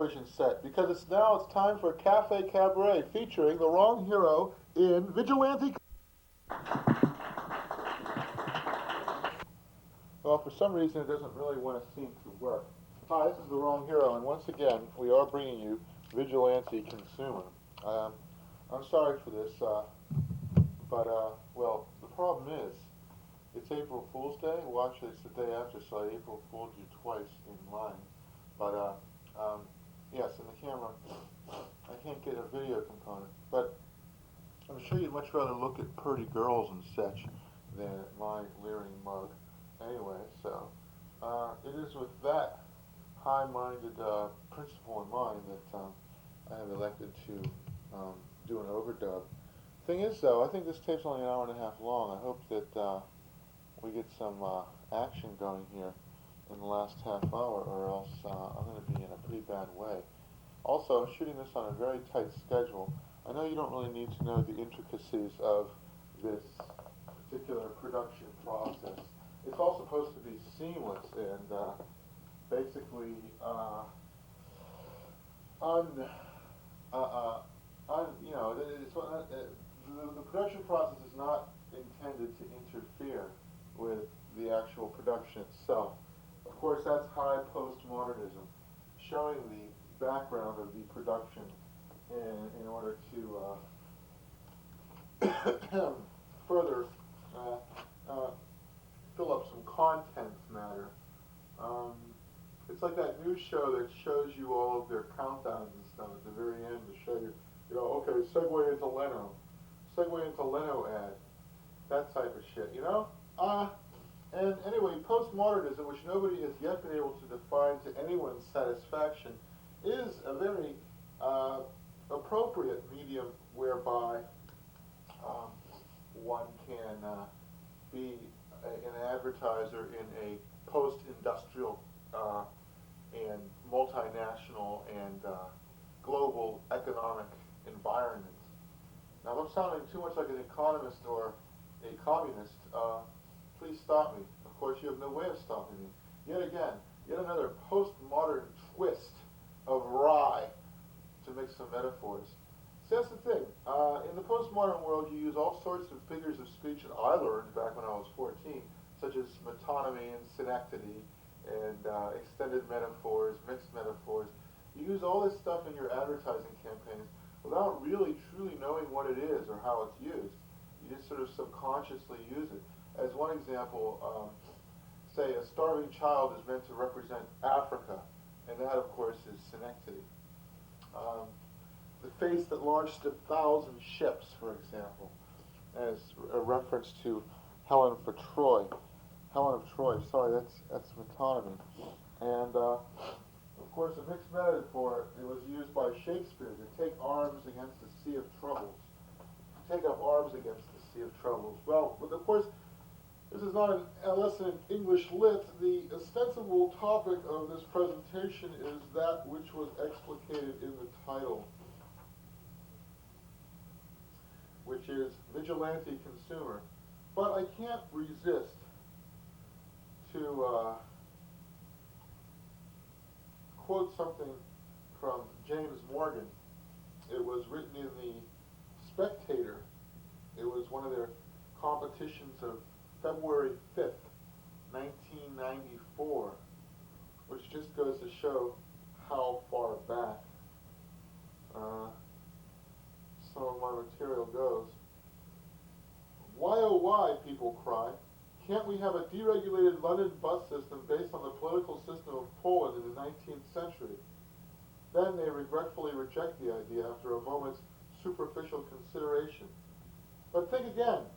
television set because it's time for Cafe Cabaret featuring the wrong hero in Vigilante. Well, for some reason it doesn't really want to seem to work. Hi, this is the wrong hero, and once again we are bringing you Vigilante Consumer. Um, I'm sorry for this, but well, the problem is it's April Fool's Day. Well, actually, it's the day after, so I April Fooled you twice in line. But yes, in the camera, I can't get a video component. But I'm sure you'd much rather look at pretty girls and such than at my leering mug. Anyway, so it is with that high-minded principle in mind that I have elected to do an overdub. Thing is, though, I think this tape's only an hour and a half long. I hope that we get some action going here in the last half hour, or else I'm going to be in a pretty bad way. Also, I'm shooting this on a very tight schedule. I know you don't really need to know the intricacies of this particular production process. It's all supposed to be seamless and basically un, you know, the production process is not intended to interfere with the actual production itself. Of course, that's high postmodernism, showing the background of the production in order to further fill up some content matter. It's like that news show that shows you all of their countdowns and stuff at the very end to show you, okay, segue into Leno ad, that type of shit, you know? And anyway, postmodernism, which nobody has yet been able to define to anyone's satisfaction, is a very appropriate medium whereby one can be an advertiser in a post-industrial and multinational and global economic environment. Now, if I'm sounding too much like an economist or a communist, please stop me. Of course, you have no way of stopping me. Yet again, yet another postmodern twist of rye to mix some metaphors. See, that's the thing. In the postmodern world, you use all sorts of figures of speech that I learned back when I was 14, such as metonymy and synecdoche and extended metaphors, mixed metaphors. You use all this stuff in your advertising campaigns without really, truly knowing what it is or how it's used. You just sort of subconsciously use it. As one example, say a starving child is meant to represent Africa, and that, of course, is synecdoche. The face that launched 1,000 ships, for example, as a reference to Helen of Troy, sorry, that's metonymy. And, of course, a mixed metaphor, it was used by Shakespeare to take arms against the sea of troubles. To take up arms against the sea of troubles. Well, but of course, this is not a lesson in English lit. The ostensible topic of this presentation is that which was explicated in the title, which is Vigilante Consumer. But I can't resist to quote something from James Morgan. It was written in the Spectator. It was one of their competitions of February 5th, 1994, which just goes to show how far back some of my material goes. Why oh why, people cry, can't we have a deregulated London bus system based on the political system of Poland in the 19th century? Then they regretfully reject the idea after a moment's superficial consideration. But think again.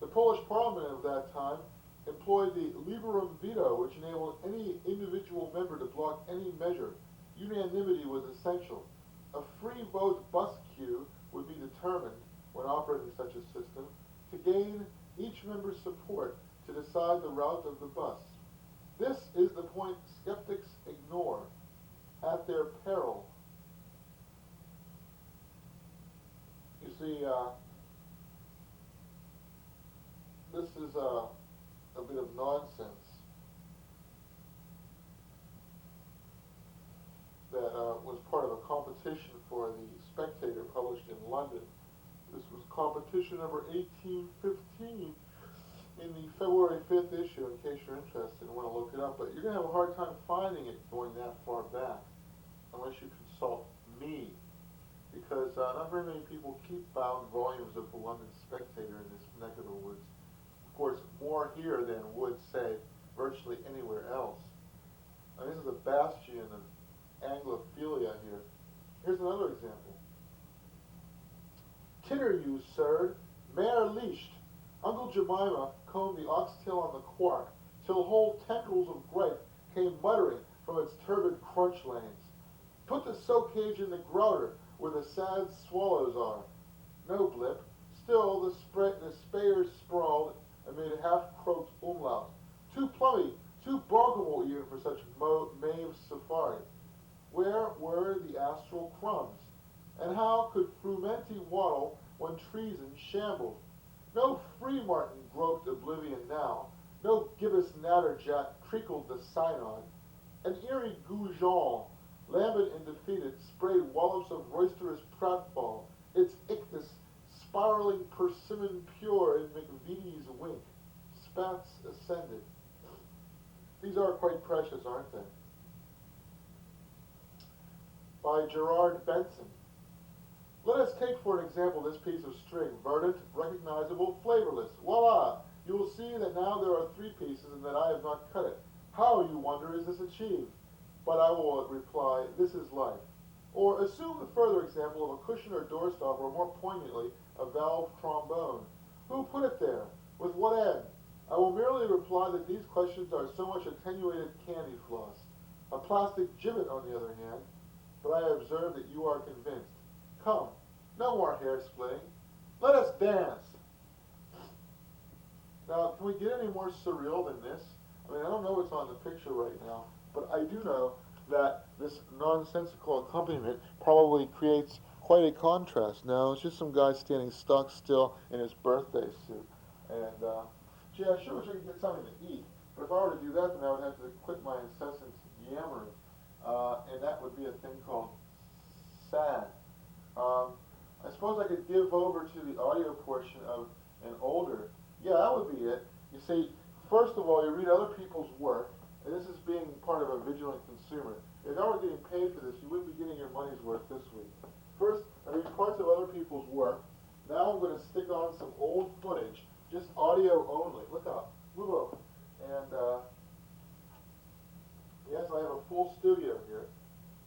The Polish parliament of that time employed the liberum veto, which enabled any individual member to block any measure. Unanimity was essential. A free vote bus queue would be determined, when operating such a system, to gain each member's support to decide the route of the bus. This is the point skeptics ignore at their peril. You see, this is a bit of nonsense that was part competition number 1815 in the February 5th issue, in case you're interested and want to look it up. But you're going to have a hard time finding it going that far back, unless you consult me, because not very many people keep bound volumes of the London Spectator in this neck of the woods. Of course, more here than would, say, virtually anywhere else. Now, this is a bastion of Anglophilia here. Here's another example. Titter you, sir, mare leashed. Uncle Jemima combed the oxtail on the quark, till whole tendrils of gripe came muttering from its turbid crunch lanes. Put the soak cage in the grouter, where the sad swallows are. No blip. Still the spayers sprawled amid half-croaked umlaut. Too plummy, too barkable even for such maimed safari. Where were the astral crumbs? And how could Frumenti waddle when treason shambled? No free martin groped oblivion now. No gibbous natterjack treacled the synod. An eerie goujon, lambent and defeated, sprayed wallops of roisterous pratfall, its ichnus spiraling persimmon pure in McVitie's wink. Spats ascended. These are quite precious, aren't they? By Gerard Benson. Let us take for an example this piece of string, verdant, recognizable, flavorless. Voila! You will see that now there are 3 pieces and that I have not cut it. How, you wonder, is this achieved? But I will reply, this is life. Or assume the further example of a cushion or doorstop, or more poignantly, a valve trombone. Who put it there? With what end? I will merely reply that these questions are so much attenuated candy floss. A plastic gibbet, on the other hand, but I observe that you are convinced. Come, no more hair splitting. Let us dance. Now, can we get any more surreal than this? I mean, I don't know what's on the picture right now, but I do know that this nonsensical accompaniment probably creates quite a contrast. Now, it's just some guy standing stock still in his birthday suit. And, gee, I sure wish I could get something to eat. But if I were to do that, then I would have to quit my incessant yammering. And that would be a thing called sad. I suppose I could give over to the audio portion of an older. Yeah, that would be it. You see, first of all, you read other people's work, and this is being part of a vigilant consumer. If I were getting paid for this, you wouldn't be getting your money's worth this week. First, I read parts of other people's work. Now I'm going to stick on some old footage, just audio only. Look up. Move over. And, yes, I have a full studio here.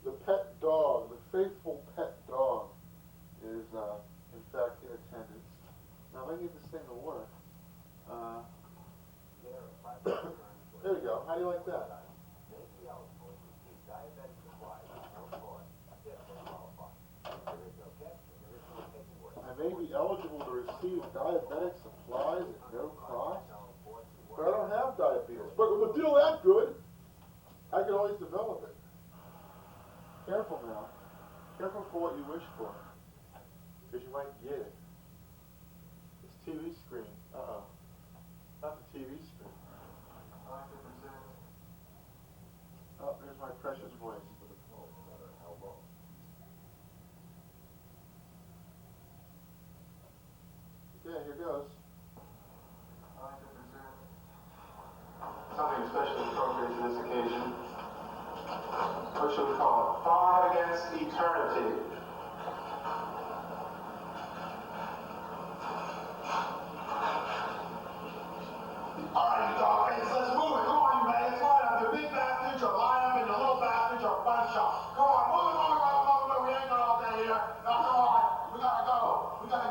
The pet dog, the faithful pet dog, is in fact in attendance. Now let me get this thing to work. There we go. How do you like that? I may be eligible to receive diabetic supplies at no cost, but I don't have diabetes. But with a deal that good, I can always develop it. Careful now. Careful for what you wish for, because you might get it. This TV screen. Uh-oh. Not the TV screen. Oh, there's my precious voice. Yeah, here goes. Something especially appropriate for this occasion. What should we call it? 5 Against Eternity. Alright, you dog face, let's move it. Come on, you man. Let's line up. The big bastards are line up and the little bastards are bunch up. Come on, move it. We ain't gonna all day here. Now, come on. We gotta go. We gotta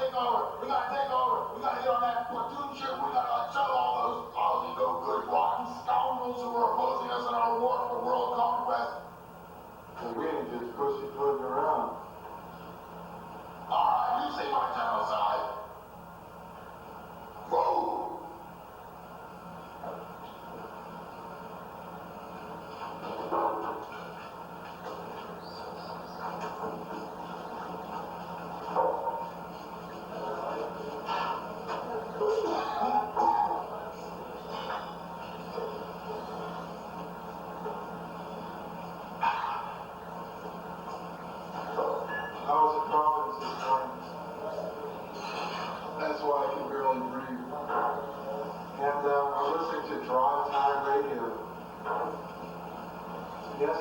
take over. We gotta get on that platoon ship. We gotta show all those lousy, no good, rotten scoundrels who are opposing us in our war for world conquest. Again, just pussyfooting around.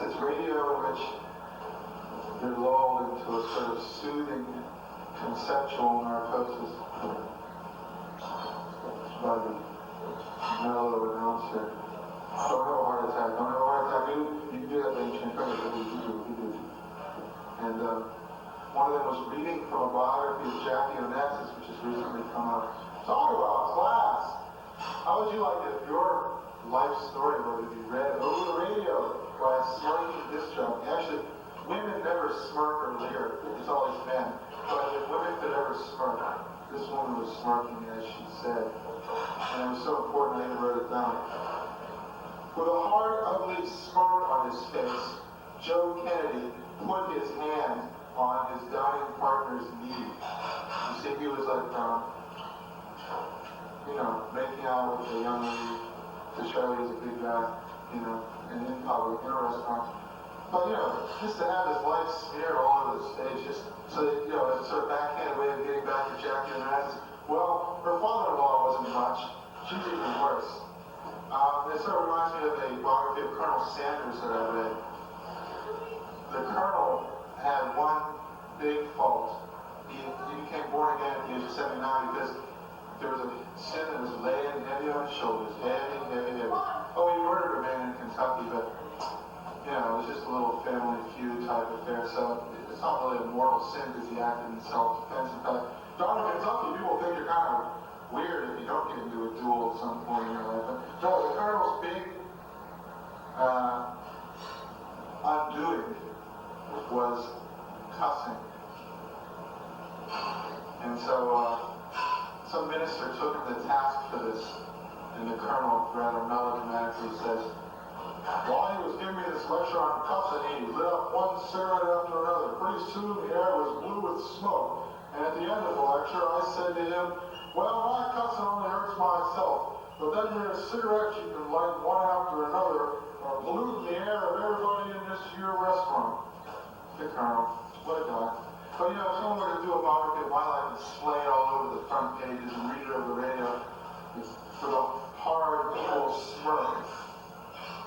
this radio in which you're lulled into a sort of soothing, conceptual narcosis by the mellow announcer. Don't have a heart attack, don't have a heart attack. You can do that thing, you can do. And one of them was reading from a biography of Jackie Onassis, which has recently come out. Talk about class! How would you like it if your life story were to be read over the radio by a smirking disc jockey? Actually, women never smirk or leer. It's always men. But if women could ever smirk, this woman was smirking as she said. And it was so important I even wrote it down. With a hard, ugly smirk on his face, Joe Kennedy put his hand on his dying partner's knee. You see, he was like, making out with a young lady to show he was a big guy, and in public, in a restaurant. But, just to have his life smeared all over the stage, just so that, it's sort of backhand way of getting back to Jackie Onassis. Well, her father-in-law wasn't much. She's even worse. It sort of reminds me of a biography of Colonel Sanders that I read. The colonel had one big fault. He became born again at the age of 79 because there was a sin that was laying heavy on his shoulders. Heavy. Oh, he murdered a man in Kentucky, but, it was just a little family feud type affair, so it's not really a mortal sin because he acted in self-defense. In fact, down in Kentucky, people think you're kind of weird if you don't get into a duel at some point in your life. But no, the colonel's big undoing was cussing. And so some minister took him to task for this, and the colonel rather melodramatically says, while he was giving me this lecture on cussing, he lit up one cigarette after another. Pretty soon the air was blue with smoke. And at the end of the lecture, I said to him, well, my cussing only hurts myself, but then there's cigarettes you can light one after another or pollute the air of everybody in this here restaurant. The colonel, what a guy. But if someone were to do a biography of my life and display it all over the front pages and read it over the radio with a hard, evil smirk,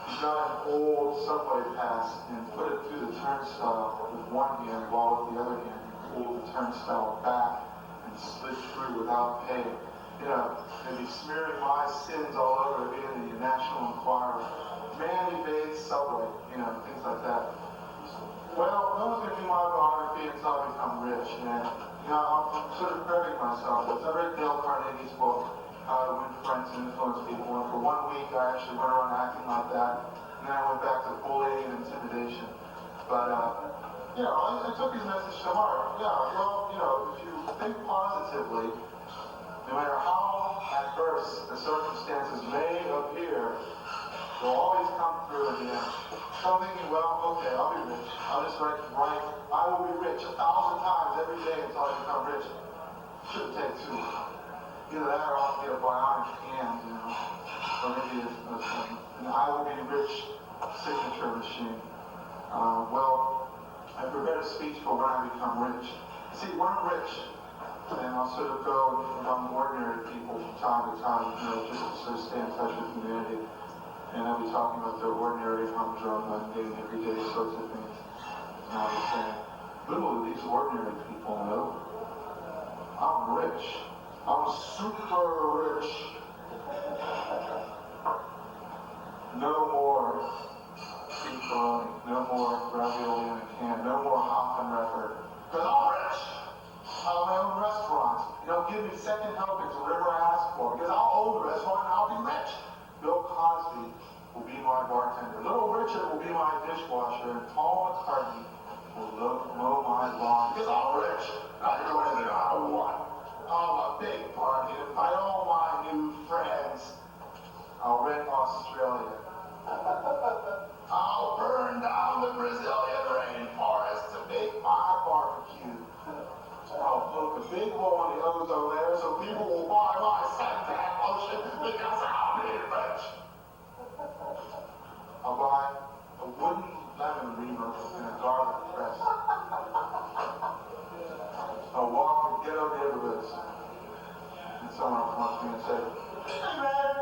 he got an old subway pass and put it through the turnstile with one hand while with the other hand he pulled the turnstile back and slid through without paying. They'd be smearing my sins all over being the National Enquirer. Man evades subway, things like that. Well, no one's going to do my biography until I become rich, and I'm sort of prepping myself. I read Dale Carnegie's book, How to Win Friends and Influence People, and for 1 week I actually went around acting like that, and then I went back to bullying and intimidation. But, I took his message to heart. If you think positively, no matter how adverse the circumstances may appear, they'll always come through in the end. So I'm thinking, well, okay, I'll be rich. I'll just write, I will be rich 1,000 times every day until I become rich. Shouldn't take too long. Either that or I'll get a bionic hand, or maybe an I will be rich signature machine. I prepared a speech for when I become rich. See, when I'm rich, and I'll sort of go among ordinary people from time to time, just to sort of stay in touch with humanity. And I'll be talking about the ordinary, humdrum, mundane, everyday sorts of things. And I'll be saying, little do these ordinary people know, I'm rich. I'm super rich. No more beefaroni, no more ravioli in a can, no more Hoffenreffer. Because I'm rich. I'll have my own restaurant. Give me second helpings, whatever I ask for. Because I'll own the restaurant and I'll be rich. Bill Cosby will be my bartender. Little Richard will be my dishwasher. And Paul McCartney will mow my lawn. Because I'm rich. I can do anything I want. I'll have a big party. Invite all my new friends. I'll rent Australia. I'll burn down the Brazilian rainforest to make my barbecue. I'll poke a big hole in the ozone layer so people will buy my suntan lotion because I'll be rich. I'll buy a wooden lemon reamer and a garlic press. I'll walk in ghetto neighborhoods and someone will come up to me and say, hey man,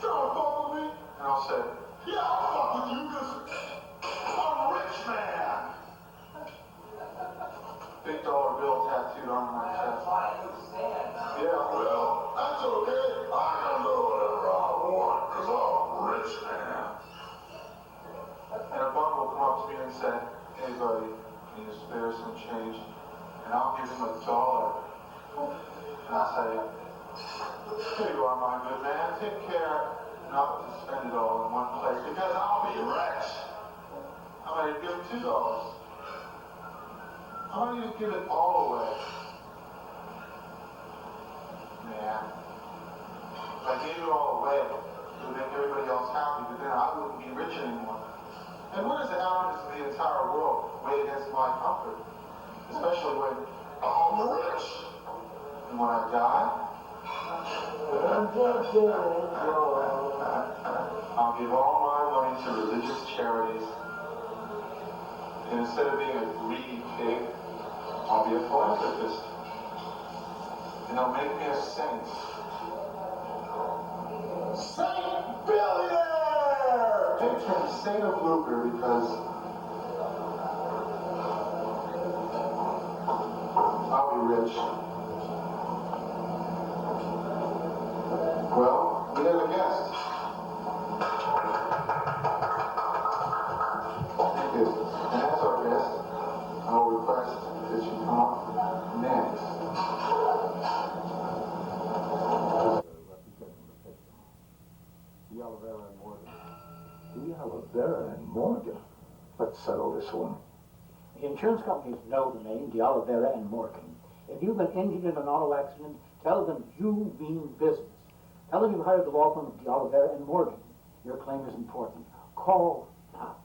trying to fuck with me? And I'll say, yeah, I'll fuck with you because I'm bill tattooed on my chest. Yeah, well, that's okay. I can do whatever I want, because I'm a rich man. And a bum will come up to me and say, hey buddy, can you spare some change? And I'll give him $1. And I'll say, here you are, my good man. Take care not to spend it all in one place, because I'll be rich. I'm going to give him $2. I'm going to give it all away. Man, if I gave it all away, it would make everybody else happy, but then I wouldn't be rich anymore. And what does the happiness of the entire world weigh against my comfort? Especially when I'm rich. And when I die, I'll give all my money to religious charities. And instead of being a greedy pig, I'll be a philanthropist. And they'll make me a saint. Saint Billionaire! Patron saint of lucre, because I'll be rich. Well, we have a guest. Thank you. And as our guest, I will request that you come up next. Vera and Morgan. Let's settle this one. The insurance companies know the name D'Olivera and Morgan. If you've been injured in an auto accident, tell them you mean business. Tell them you've hired the law firm of D'Olivera and Morgan. Your claim is important. Call now.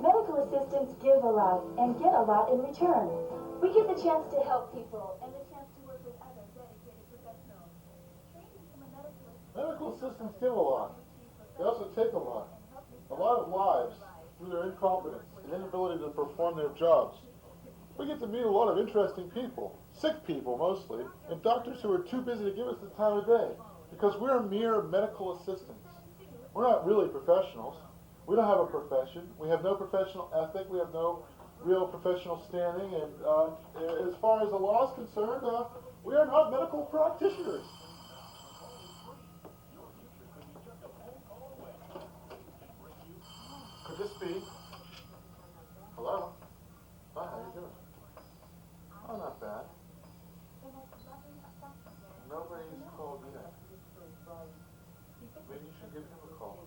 Medical assistants give a lot and get a lot in return. We get the chance to help people and the chance to work with other dedicated professionals. Training from a medical assistant. Medical assistants give a lot. They also take a lot. A lot of lives through their incompetence and inability to perform their jobs. We get to meet a lot of interesting people, sick people mostly, and doctors who are too busy to give us the time of day, because we're mere medical assistants. We're not really professionals. We don't have a profession. We have no professional ethic. We have no real professional standing, and as far as the law is concerned, we are not medical practitioners. Could this be? Hello? Hi, how you doing? Oh, not bad. Nobody's called yet. Maybe you should give him a call.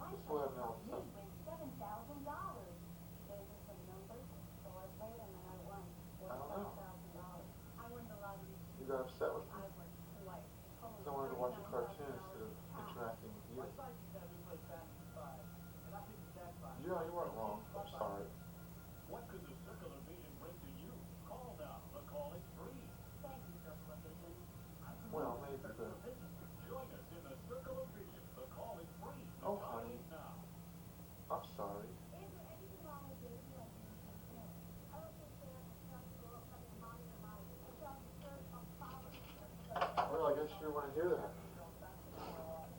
Just let him know what's up. I don't know. You got upset with me? I wanted to watch a cartoon instead of interacting with you. Yeah, you weren't wrong. I'm sorry. What could the Circular Vision bring to you? Call now. The call is free. Thank you, Circular Vision. Well, maybe, but... Join us in the Circular Vision. The call is free. The Oh, call honey. is now. I'm sorry. Is there anything wrong with you? I don't think there is something having mommy or mommy. I saw the third on power. Well, I guess you didn't want to hear that.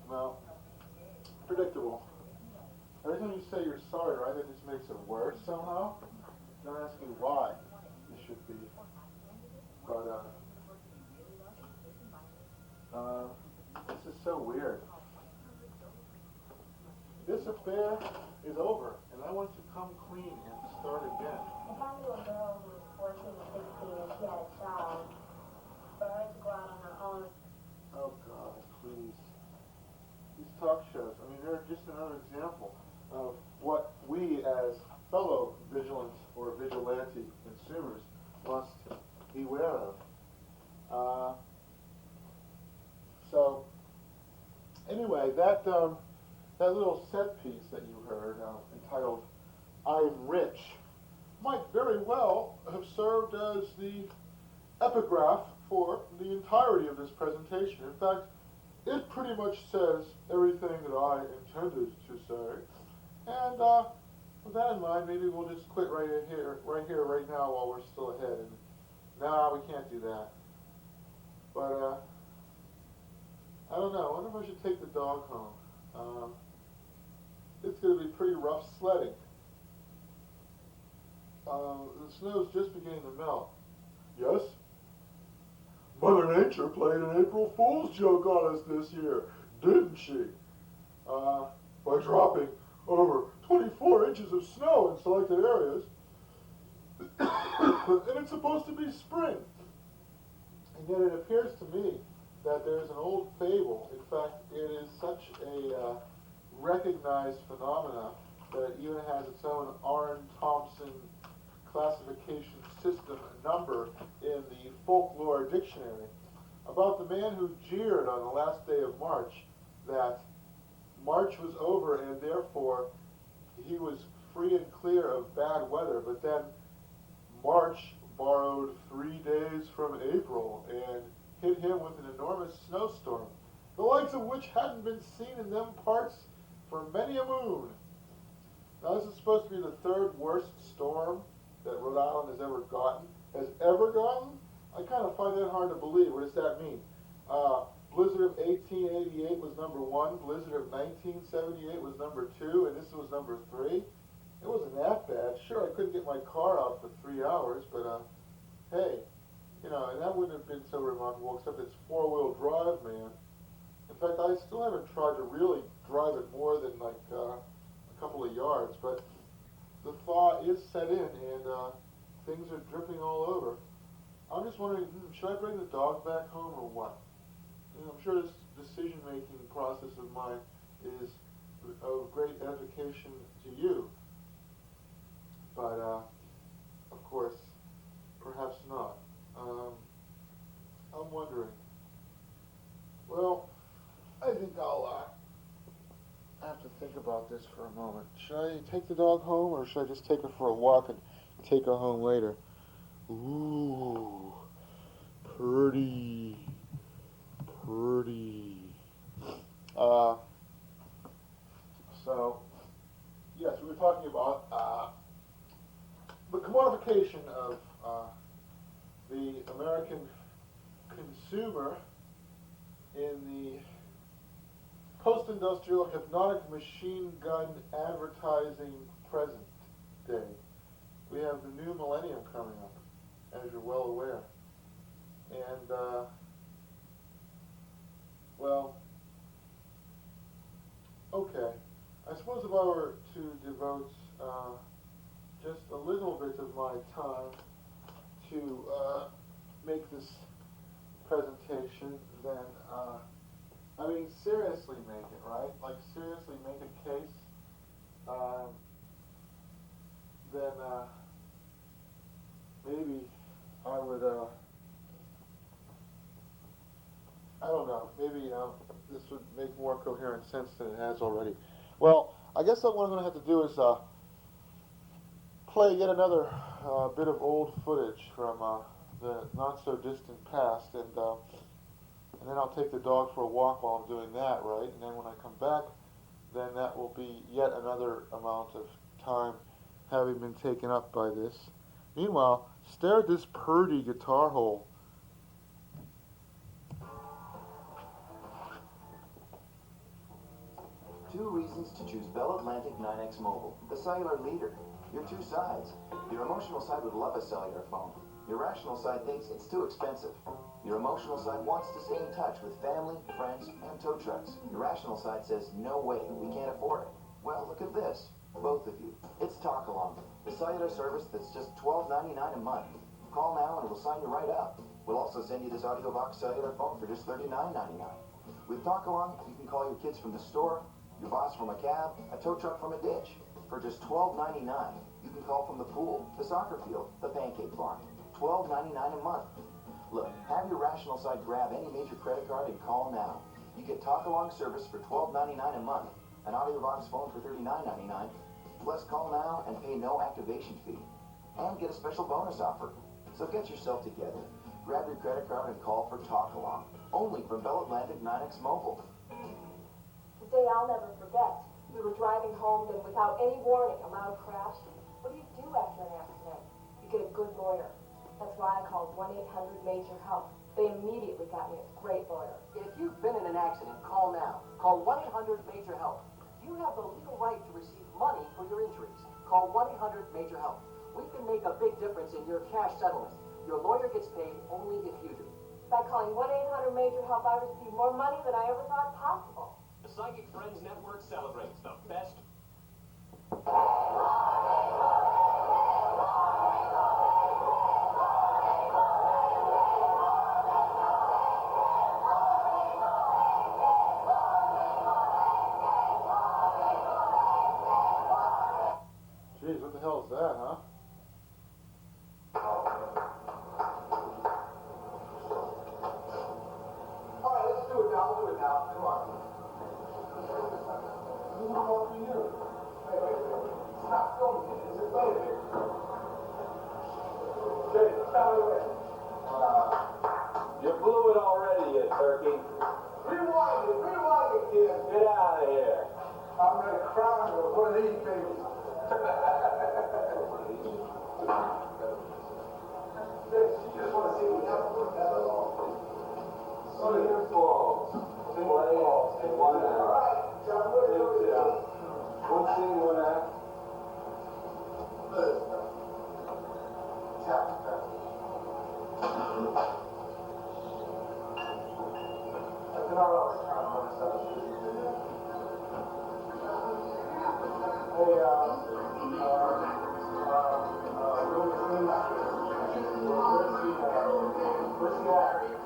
Well, predictable. Every time you say you're sorry, right, that just makes it worse somehow. Don't ask me why it should be. But, this is so weird. This affair is over, and I want to come clean and start again. If I knew a girl who was 14 or 16 and she had a child, for her to go out on her own. Oh, God, please. These talk shows, I mean, they're just another example of what we as fellow vigilant or vigilante consumers must beware of. So, anyway, that little set piece that you heard, entitled "I'm Rich," might very well have served as the epigraph for the entirety of this presentation. In fact, it pretty much says everything that I intended to say. And with that in mind, maybe we'll just quit right here, right now, while we're still ahead. And no, we can't do that. But I don't know. I wonder if I should take the dog home. It's going to be pretty rough sledding. The snow's just beginning to melt. Yes? Mother Nature played an April Fool's joke on us this year, didn't she? By dropping over 24 inches of snow in selected areas. And it's supposed to be spring. And yet it appears to me that there's an old fable. In fact, it is such a recognized phenomena that it even has its own Aaron Thompson classification system number in the folklore dictionary, about the man who jeered on the last day of March that March was over and therefore he was free and clear of bad weather, but then March borrowed 3 days from April and hit him with an enormous snowstorm, the likes of which hadn't been seen in them parts for many a moon. Now this is supposed to be the third worst storm that Rhode Island has ever gotten. I kind of find that hard to believe. What does that mean? Blizzard of 1888 was number 1. Blizzard of 1978 was number 2, and this was number 3. It wasn't that bad. Sure, I couldn't get my car out for 3 hours, but hey, and that wouldn't have been so remarkable, except it's 4-wheel drive, man. In fact, I still haven't tried to really drive it more than like a couple of yards, but the thaw is set in, and things are dripping all over. I'm just wondering, should I bring the dog back home or what? I'm sure this decision-making process of mine is of great edification to you, but of course, perhaps not. I'm wondering. Well, I think I'll have to think about this for a moment. Should I take the dog home, or should I just take her for a walk and take her home later? Ooh, pretty. So, yes, we were talking about the commodification of the American consumer in the post-industrial hypnotic machine gun advertising present day. We have the new millennium coming up, as you're well aware. And, well, okay. I suppose if I were to devote just a little bit of my time to make this presentation, then, seriously make it, right? Like, seriously make a case, then, maybe I would, I don't know, maybe this would make more coherent sense than it has already. Well, I guess what I'm going to have to do is play yet another bit of old footage from the not-so-distant past, and then I'll take the dog for a walk while I'm doing that, right? And then when I come back, then that will be yet another amount of time having been taken up by this. Meanwhile, stare at this purdy guitar hole. Two reasons to choose Bell Atlantic 9X Mobile, the cellular leader. Your two sides. Your emotional side would love a cellular phone. Your rational side thinks it's too expensive. Your emotional side wants to stay in touch with family, friends, and tow trucks. Your rational side says, no way, we can't afford it. Well, look at this. Both of you. It's Talk Along, the cellular service that's just $12.99 a month. Call now and we'll sign you right up. We'll also send you this AudioVox cellular phone for just $39.99. With Talk Along, you can call your kids from the store, your boss from a cab, a tow truck from a ditch. For just $12.99, you can call from the pool, the soccer field, the pancake farm. $12.99 a month. Look, have your rational side grab any major credit card and call now. You get Talk Along service for $12.99 a month, an AudioVox phone for $39.99, plus call now and pay no activation fee, and get a special bonus offer. So get yourself together. Grab your credit card and call for Talk Along, only from Bell Atlantic 9X Mobile. The day I'll never forget. We were driving home, then without any warning, a loud crash. What do you do after an accident? You get a good lawyer. That's why I called 1-800-MAJOR-HELP. They immediately got me a great lawyer. If you've been in an accident, call now. Call 1-800-MAJOR-HELP. You have the legal right to receive money for your injuries. Call 1-800-MAJOR-HELP. We can make a big difference in your cash settlement. Your lawyer gets paid only if you do. By calling 1-800-MAJOR-HELP, I received more money than I ever thought possible. The Psychic Friends Network celebrates the best. Jeez, what the hell is that, huh? All right, let's do it now. We'll do it now. Come on. This is all for you. Wait. Stop filming it. Is it wait? Jay, stop it. You blew it already, you turkey. Rewind it, kid. Get out of here. I'm gonna crown you with one of these babies. She just want to see what happens. That's all. So here's balls. Two balls and one All out. right, John, what are you doing? One scene, one act. Tap. That's an hour. Where's the act?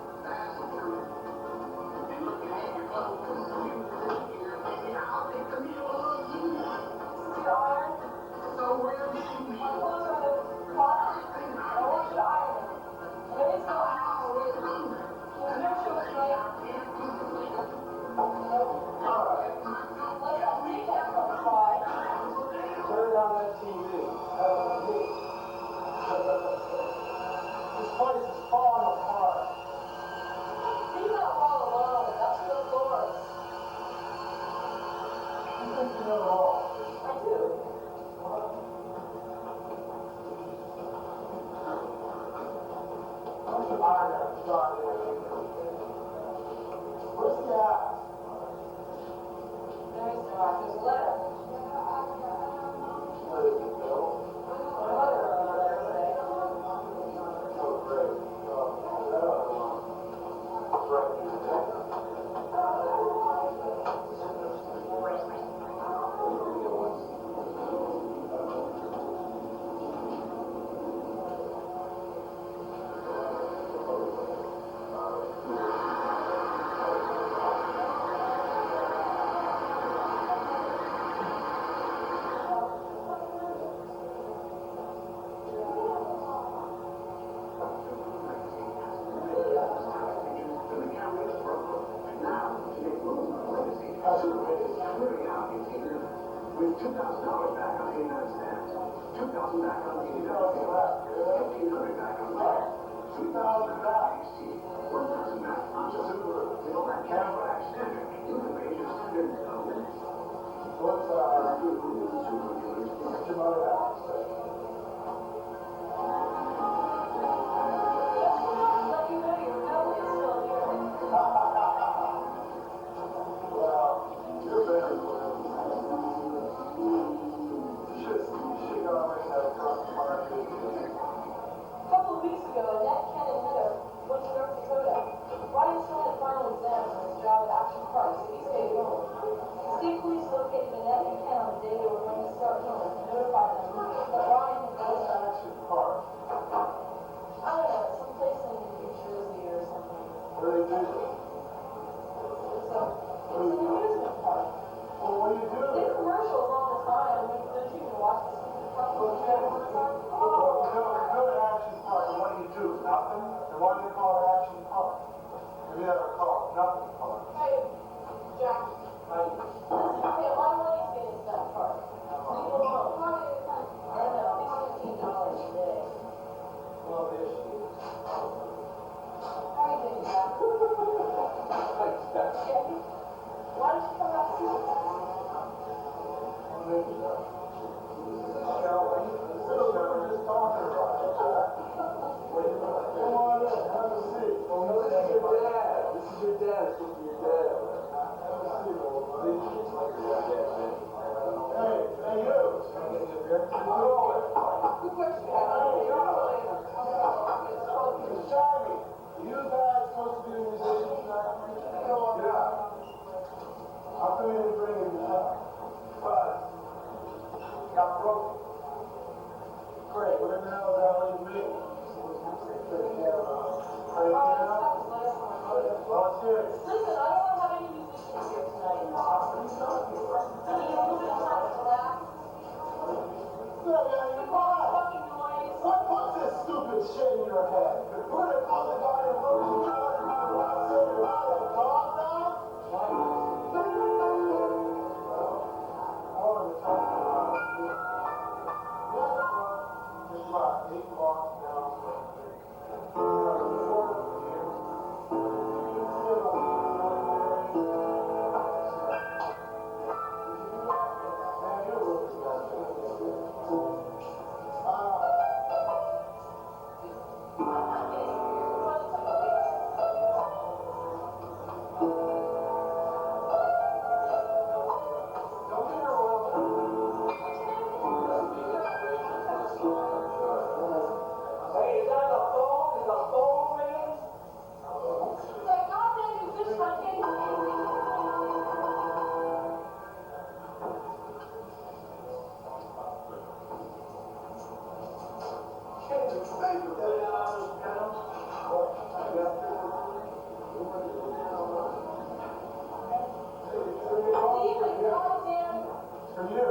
Turn on that TV. This place is falling apart. You're not all alone. That's the Lord. You think you know it all? I do. Where's the iron, John? Where's the act? There's no act. There's a letter. Where is it, Bill? My mother wrote a letter today. Oh, great. With $2,000 back on 89 cents, $2,000 back on 89 cents, $1,500 back on fire, $2,000 back, $1,000 back on Super, Bill that Cadillac standard, you can raise your standard code. What's your mother have to say? Let you know your bill is still here. Well, you're better for him. You should go in that across the market. A couple of weeks ago, Nat, Ken, and Heather went to North Dakota. Ryan still had final exams on his job at Action Park, so he stayed home. The state police located Nat and Ken on the day they were going to start home and notified them that Ryan had gone to Action Park. I don't know, someplace in New Jersey or something. Where do they do this? It's an amusement park. Well, what do you do? They have commercials all the time. I mean, don't you even watch the stupid park all the time? Well, you go to Action Park, and what do you do? Nothing? And why do you call it Action Park? Have you ever called it Nothing Park? Hey, Jack. Listen, you pay a lot of money to get into that park. Leave it alone. I don't know, at least $15 a day. Well, there she is. How are you doing, Jack? Jackie, why don't you come out and see me? Well, there you go. Shall we? We're just talking about it, Jack. Come on in, have a seat. Oh, no, this is your dad. This is your dad. It's supposed to be your dad. Have a seat, old buddy. It's like your dad, man. Hey, you. Come on. Good question. Shiny, you guys supposed to be the musicians tonight? Yeah. How come you didn't bring your guitar? But got broken. Great, whatever the hell that leave me. Let's hear it. Listen, I don't want to have any musicians here tonight. What are you talking about? I need a little bit of time to relax. Fucking noise. What puts this stupid shit in your head? We're gonna call the guy in front of you. Calm down. It's about 8 blocks now. Hey, is that the phone? Is the phone ringing? That goddamn musician, I can't even. Leave it, goddamn. For you.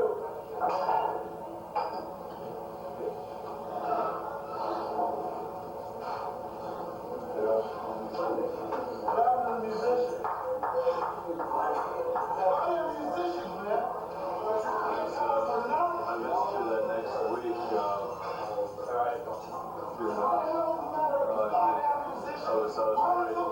What happened to the musician? Why are you musicians, man? I missed you that next week. Alright. I was worried.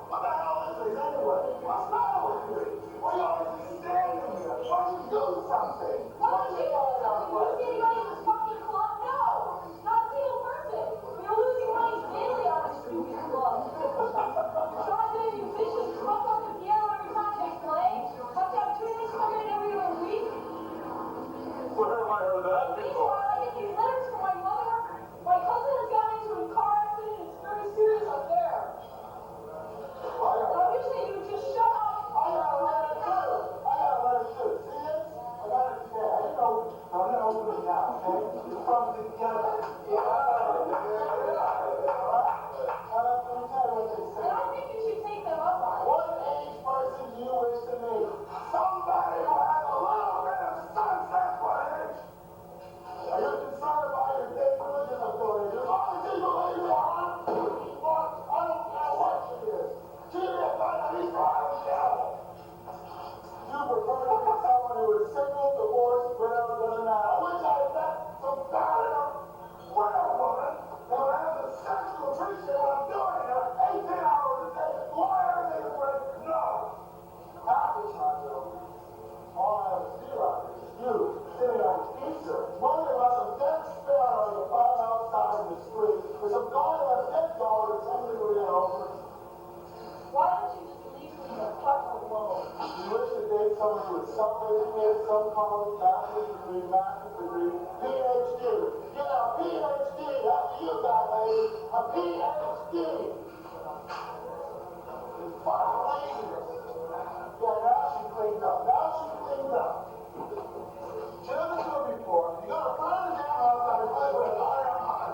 What the hell is this anyway? What's the matter with you? Why are you always standing here? Why don't you do something? What did you do? You see anybody in this fucking club? No! Not a single person! You're losing money daily on this stupid club. Goddamn musicians fuck up the piano every time they play. Have to have 2 days coming in every other week. Where have I heard that before? Meanwhile, I get these letters from my mother. My cousin has gotten into a car accident and it's a very serious affair. I wish that you would just shut up. I got a letter too. See this? I got it there. I'm gonna open it now, okay? It's from together. Let me tell you what they And say. I think you should take them up on it. What age person do you wish to meet? Somebody who has a little bit of sunset footage. Are you concerned about your date religion authority? As long as you believe you are unbelievable, I don't care what she is. She may have done at least for the devil. You prefer to be someone who is single, divorced, widowed, doesn't matter. I wish I had met some bad enough widow woman that would have the sense to appreciate what I'm doing here. 18 hours a day, lawyer, everything is great. No. Half the time, though, all I ever see around here is you sitting on pizza, wondering about some dead sparrow you found outside in the street, or some guy who has dead dog or something with you over. Why don't you just leave me the fuck alone? You wish to date someone who is self-educated, some college, bachelor's degree, master's degree, PhD. Get a PhD, that's you got, lady. A PhD. It's fun laziness. Yeah, now she cleaned up. She doesn't do it before. You gotta put her down outside and play with a iron on.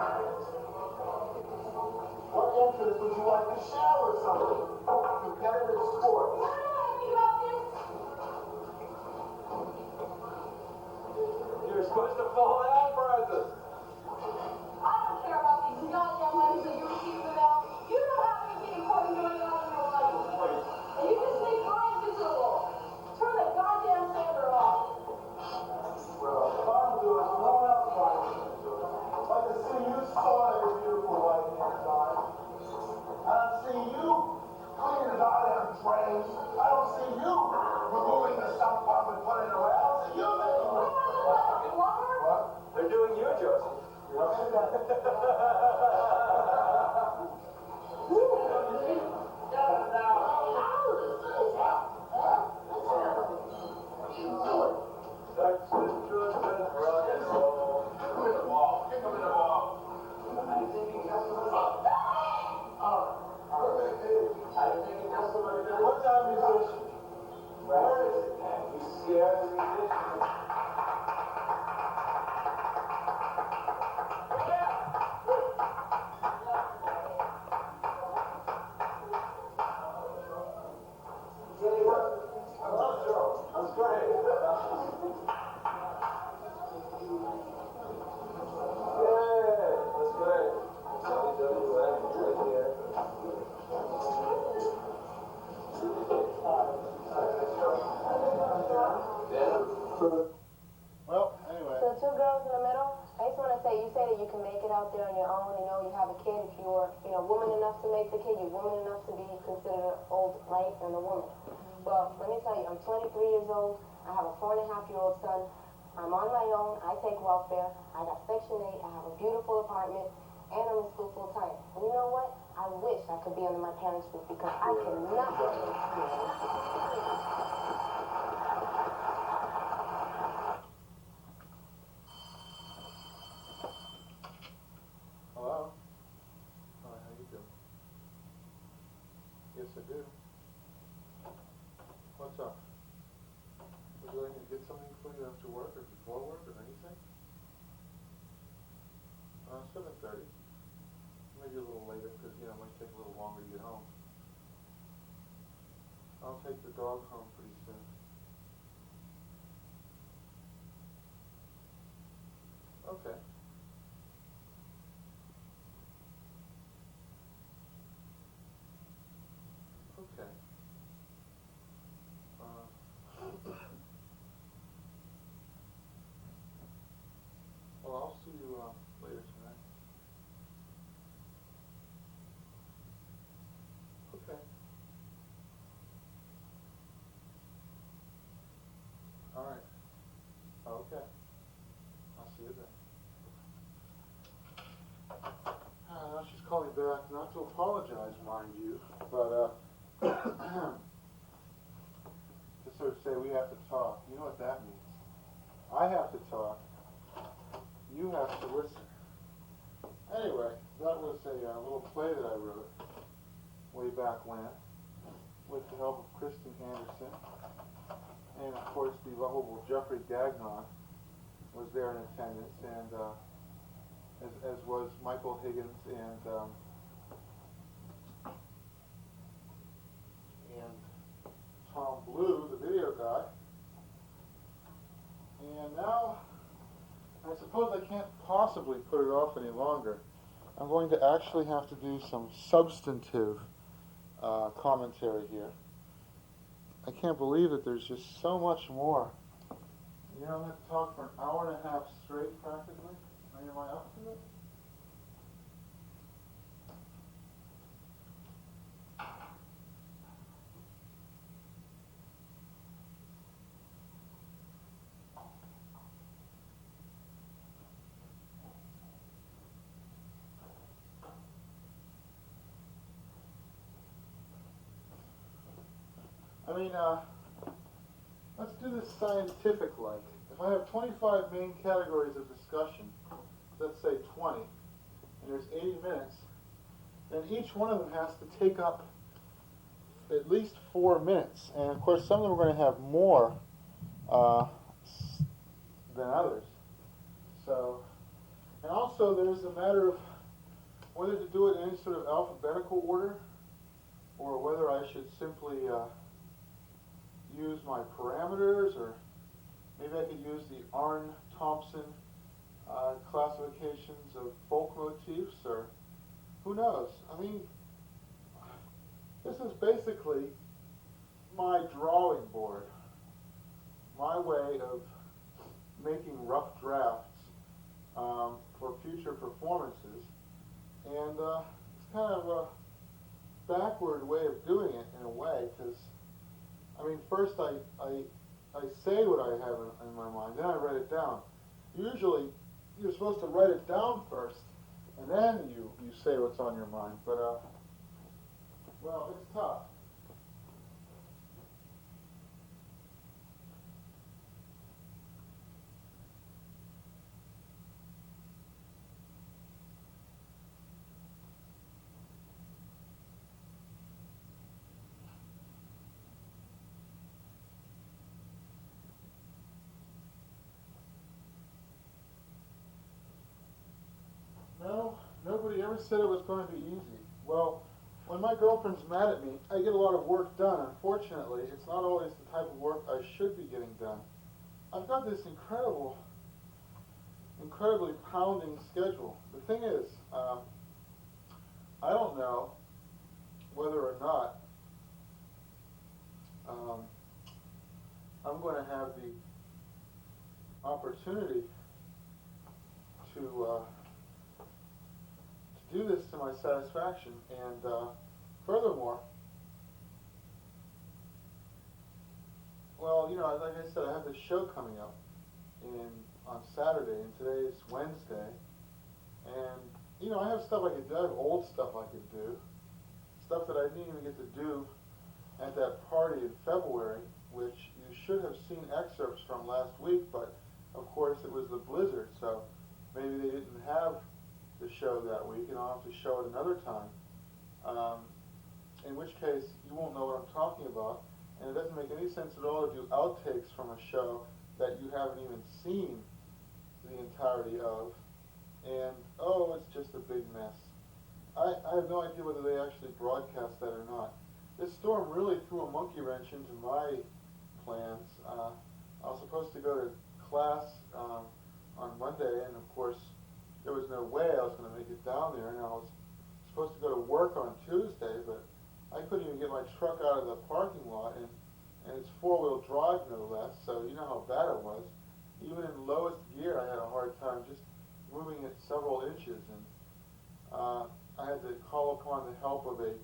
What interest would you like to share with somebody? Competitive sports. You wanna know anything about this? You're supposed to fall down, Francis. I don't care about these goddamn letters that you received in the mail. You don't have anything important going on in your life. And you just make mine miserable. Turn the goddamn sander off. Well, if I'm doing it, no one else might do it. I'd like to see you soil your beautiful white hands on. I don't see you cleaning the goddamn drains. I don't see you removing the sump pump and putting it away. I don't see you making it. Plumber? What? They're doing you, Joseph. You okay? have a kid, if you're, woman enough to make the kid, you're woman enough to be considered old, right, and a woman. Well, let me tell you, I'm 23 years old, I have a 4.5-year-old son, I'm on my own, I take welfare, I got Section 8, I have a beautiful apartment, and I'm in school full time. And you know what? I wish I could be under my parents' roof because I cannot get in school. Hello? Hi, how you doing? Yes, I do. What's up? Would you like me to get something for you after work or before work or anything? 7:30. Maybe a little later because, it might take a little longer to get home. I'll take the dog home pretty soon. Okay. Okay. Well, I'll see you later tonight. Okay. All right. Okay. I'll see you then. She's calling back, not to apologize, mind you, but to sort of say we have to talk. You know what that means? I have to talk. You have to listen. Anyway, that was a little play that I wrote way back when, with the help of Kristen Anderson, and of course the lovable Jeffrey Gagnon was there in attendance, and as was Michael Higgins and Tom Blue, the video guy. And now, I suppose I can't possibly put it off any longer. I'm going to actually have to do some substantive commentary here. I can't believe that there's just so much more. I'm going to have to talk for an hour and a half straight, practically. Am I up to it? Let's do this scientific-like. If I have 25 main categories of discussion, let's say 20, and there's 80 minutes, then each one of them has to take up at least 4 minutes. And of course, some of them are going to have more than others. So, and also there's a matter of whether to do it in any sort of alphabetical order, or whether I should simply use my parameters, or maybe I could use the Arne-Thompson classifications of folk motifs, or who knows? I mean, this is basically my drawing board, my way of making rough drafts for future performances, and it's kind of a backward way of doing it in a way, because first I say what I have in my mind, then I write it down. Usually, you're supposed to write it down first, and then you say what's on your mind. But well, it's tough. No, nobody ever said it was going to be easy. Well, when my girlfriend's mad at me, I get a lot of work done. Unfortunately, it's not always the type of work I should be getting done. I've got this incredibly pounding schedule. The thing is, I don't know whether or not I'm going to have the opportunity to do this this to my satisfaction. And furthermore, well, you know, like I said, I have this show coming up on Saturday, and today's Wednesday. And, you know, I have stuff I could do. I have old stuff I could do. Stuff that I didn't even get to do at that party in February, which you should have seen excerpts from last week, but of course it was the blizzard, so maybe they didn't have the show that week, and I'll have to show it another time. In which case, you won't know what I'm talking about, and it doesn't make any sense at all to do outtakes from a show that you haven't even seen the entirety of, and oh, it's just a big mess. I have no idea whether they actually broadcast that or not. This storm really threw a monkey wrench into my plans. I was supposed to go to class on Monday, and of course, there was no way I was going to make it down there, and I was supposed to go to work on Tuesday, but I couldn't even get my truck out of the parking lot, and it's four-wheel drive, no less, so you know how bad it was. Even in lowest gear, I had a hard time just moving it several inches, and I had to call upon the help of a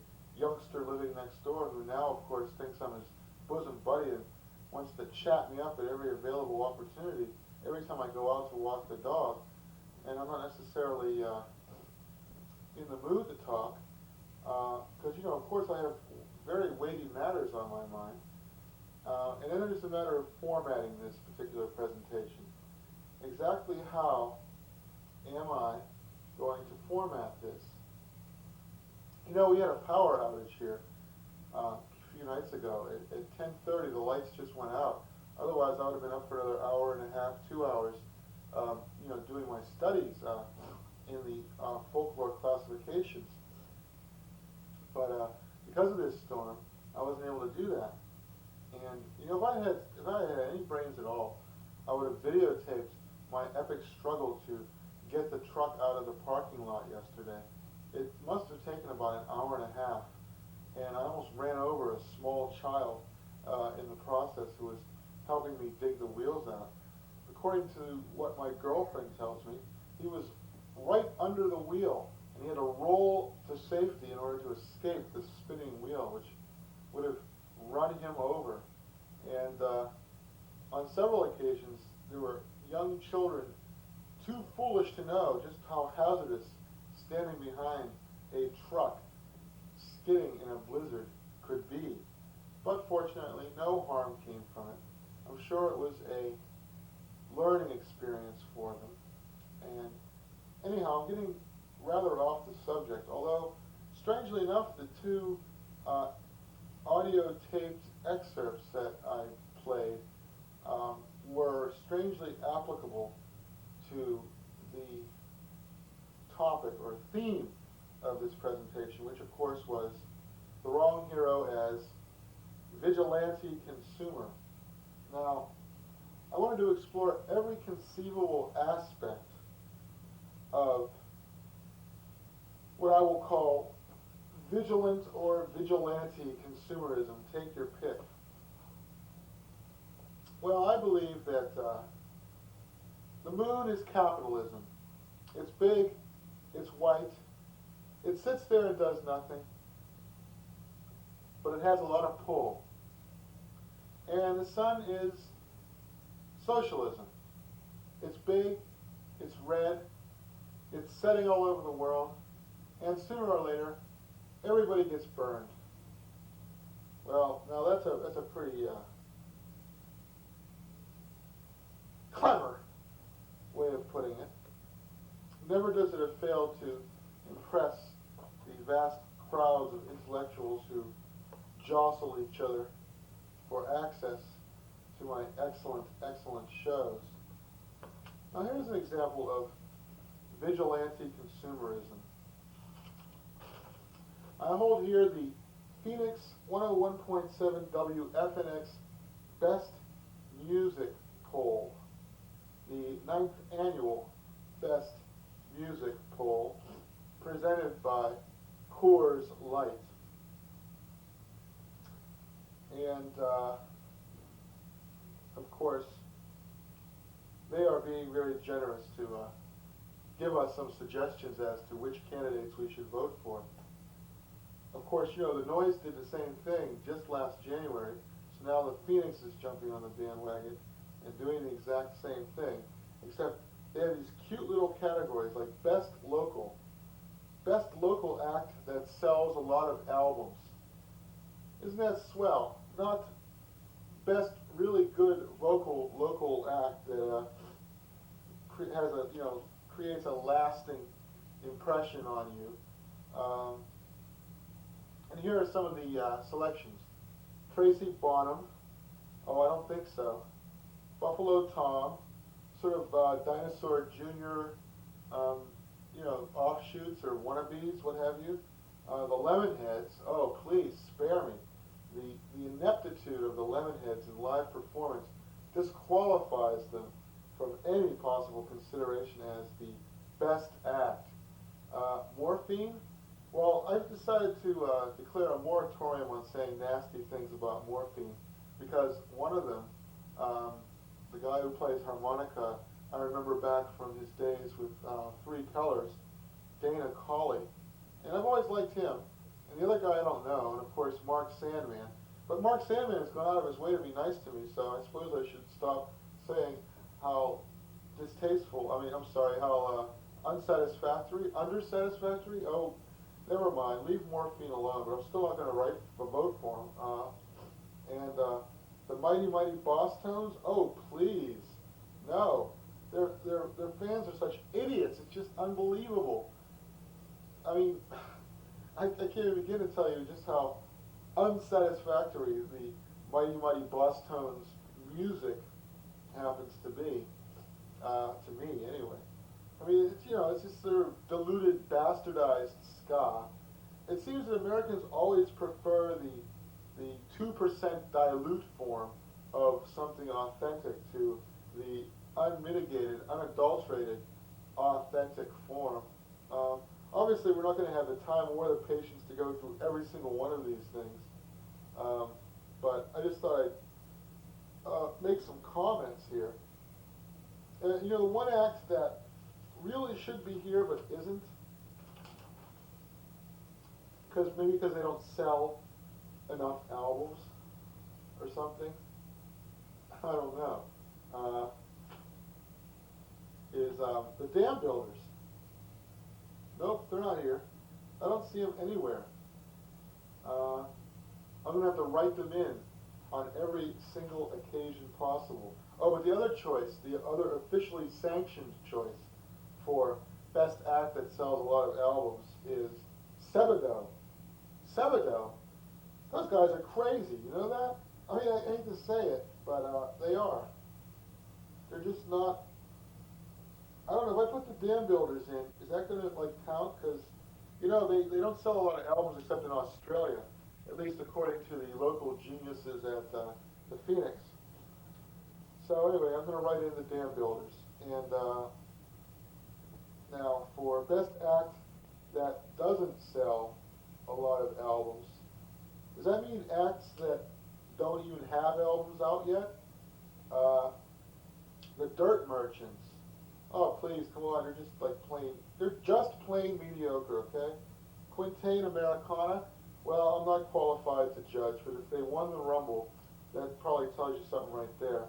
youngster living next door who now, of course, thinks I'm his bosom buddy and wants to chat me up at every available opportunity every time I go out to walk the dog. And I'm not necessarily in the mood to talk because, you know, of course I have very weighty matters on my mind. And then it's a matter of formatting this particular presentation. Exactly how am I going to format this? You know, we had a power outage here a few nights ago. At 10:30, the lights just went out. Otherwise, I would have been up for another hour and a half, 2 hours, you know, doing my studies in the folklore classifications. But because of this storm, I wasn't able to do that. And you know, if I had any brains at all, I would have videotaped my epic struggle to get the truck out of the parking lot yesterday. It must have taken about an hour and a half, and I almost ran over a small child in the process who was helping me dig the wheels out. According to what my girlfriend tells me, he was right under the wheel, and he had to roll to safety in order to escape the spinning wheel, which would have run him over. And on several occasions, there were young children too foolish to know just how hazardous standing behind a truck skidding in a blizzard could be. But fortunately, no harm came from it. I'm sure it was a learning experience for them. And anyhow, I'm getting rather off the subject, although strangely enough, the two audio taped excerpts that I played were strangely applicable to the topic or theme of this presentation, which of course was the wrong hero as vigilante consumer. Now, I wanted to explore every conceivable aspect of what I will call vigilant or vigilante consumerism. Take your pick. Well, I believe that the moon is capitalism. It's big, it's white, it sits there and does nothing, but it has a lot of pull. And the sun is socialism. It's big, it's red, it's setting all over the world, and sooner or later, everybody gets burned. Well, now that's a pretty clever way of putting it. Never does it fail to impress the vast crowds of intellectuals who jostle each other for access to my excellent, excellent shows. Now here's an example of vigilante consumerism. I hold here the Phoenix 101.7 WFNX Best Music Poll, the 9th annual Best Music Poll, presented by Coors Light. And, of course, they are being very generous to give us some suggestions as to which candidates we should vote for. Of course, you know, the Noise did the same thing just last January, so now the Phoenix is jumping on the bandwagon and doing the exact same thing, except they have these cute little categories like Best Local Act that sells a lot of albums. Isn't that swell? Not best really good local act that has a, you know, creates a lasting impression on you. And here are some of the selections. Tracy Bonham. Oh, I don't think so. Buffalo Tom. Sort of Dinosaur Jr. You know, offshoots or wannabes, what have you. The Lemonheads. Oh, please spare me. The ineptitude of the Lemonheads in live performance disqualifies them from any possible consideration as the best act. Morphine? Well, I've decided to declare a moratorium on saying nasty things about morphine because one of them, the guy who plays harmonica, I remember back from his days with Three Colors, Dana Cawley, and I've always liked him. And the other guy I don't know, and of course Mark Sandman. But Mark Sandman has gone out of his way to be nice to me, so I suppose I should stop saying how distasteful, how undersatisfactory, oh, never mind, leave morphine alone, but I'm still not going to vote for him. And the Mighty Mighty Boss Tones, oh, please, no. Their fans are such idiots, it's just unbelievable. I mean, I can't even begin to tell you just how unsatisfactory the Mighty Mighty Boss Tones music happens to be, to me anyway. I mean, it's, you know, it's just sort of diluted, bastardized ska. It seems that Americans always prefer the 2% dilute form of something authentic to the unmitigated, unadulterated, authentic form. Obviously, we're not going to have the time or the patience to go through every single one of these things, but I just thought I'd make some comments here. You know, the one act that really should be here but isn't, maybe because they don't sell enough albums or something, I don't know, is the Dam Builders. Nope, they're not here. I don't see them anywhere. I'm going to have to write them in on every single occasion possible. Oh, but the other choice, the other officially sanctioned choice for best act that sells a lot of albums is Sebadoh. Sebadoh? Those guys are crazy, you know that? I mean, I hate to say it, but they are. They're just not. I don't know, if I put the Dam Builders in, is that going to, like, count? Because, you know, they don't sell a lot of albums except in Australia, at least according to the local geniuses at the Phoenix. So anyway, I'm going to write in the Dam Builders. And now, for best act that doesn't sell a lot of albums, does that mean acts that don't even have albums out yet? The Dirt Merchants. Oh, please, come on, they're just plain mediocre, okay? Quintain Americana, well, I'm not qualified to judge, but if they won the Rumble, that probably tells you something right there.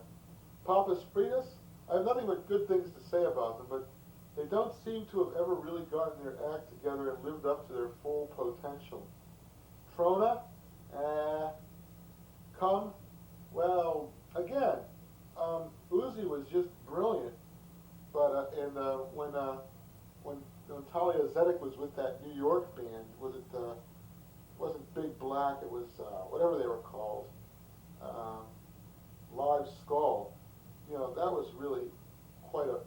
Papas Fritas, I have nothing but good things to say about them, but they don't seem to have ever really gotten their act together and lived up to their full potential. Trona, Come, well, again, Uzi was just brilliant. But when Talia Zedek was with that New York band, wasn't Big Black, it was whatever they were called, Live Skull. You know, that was really quite a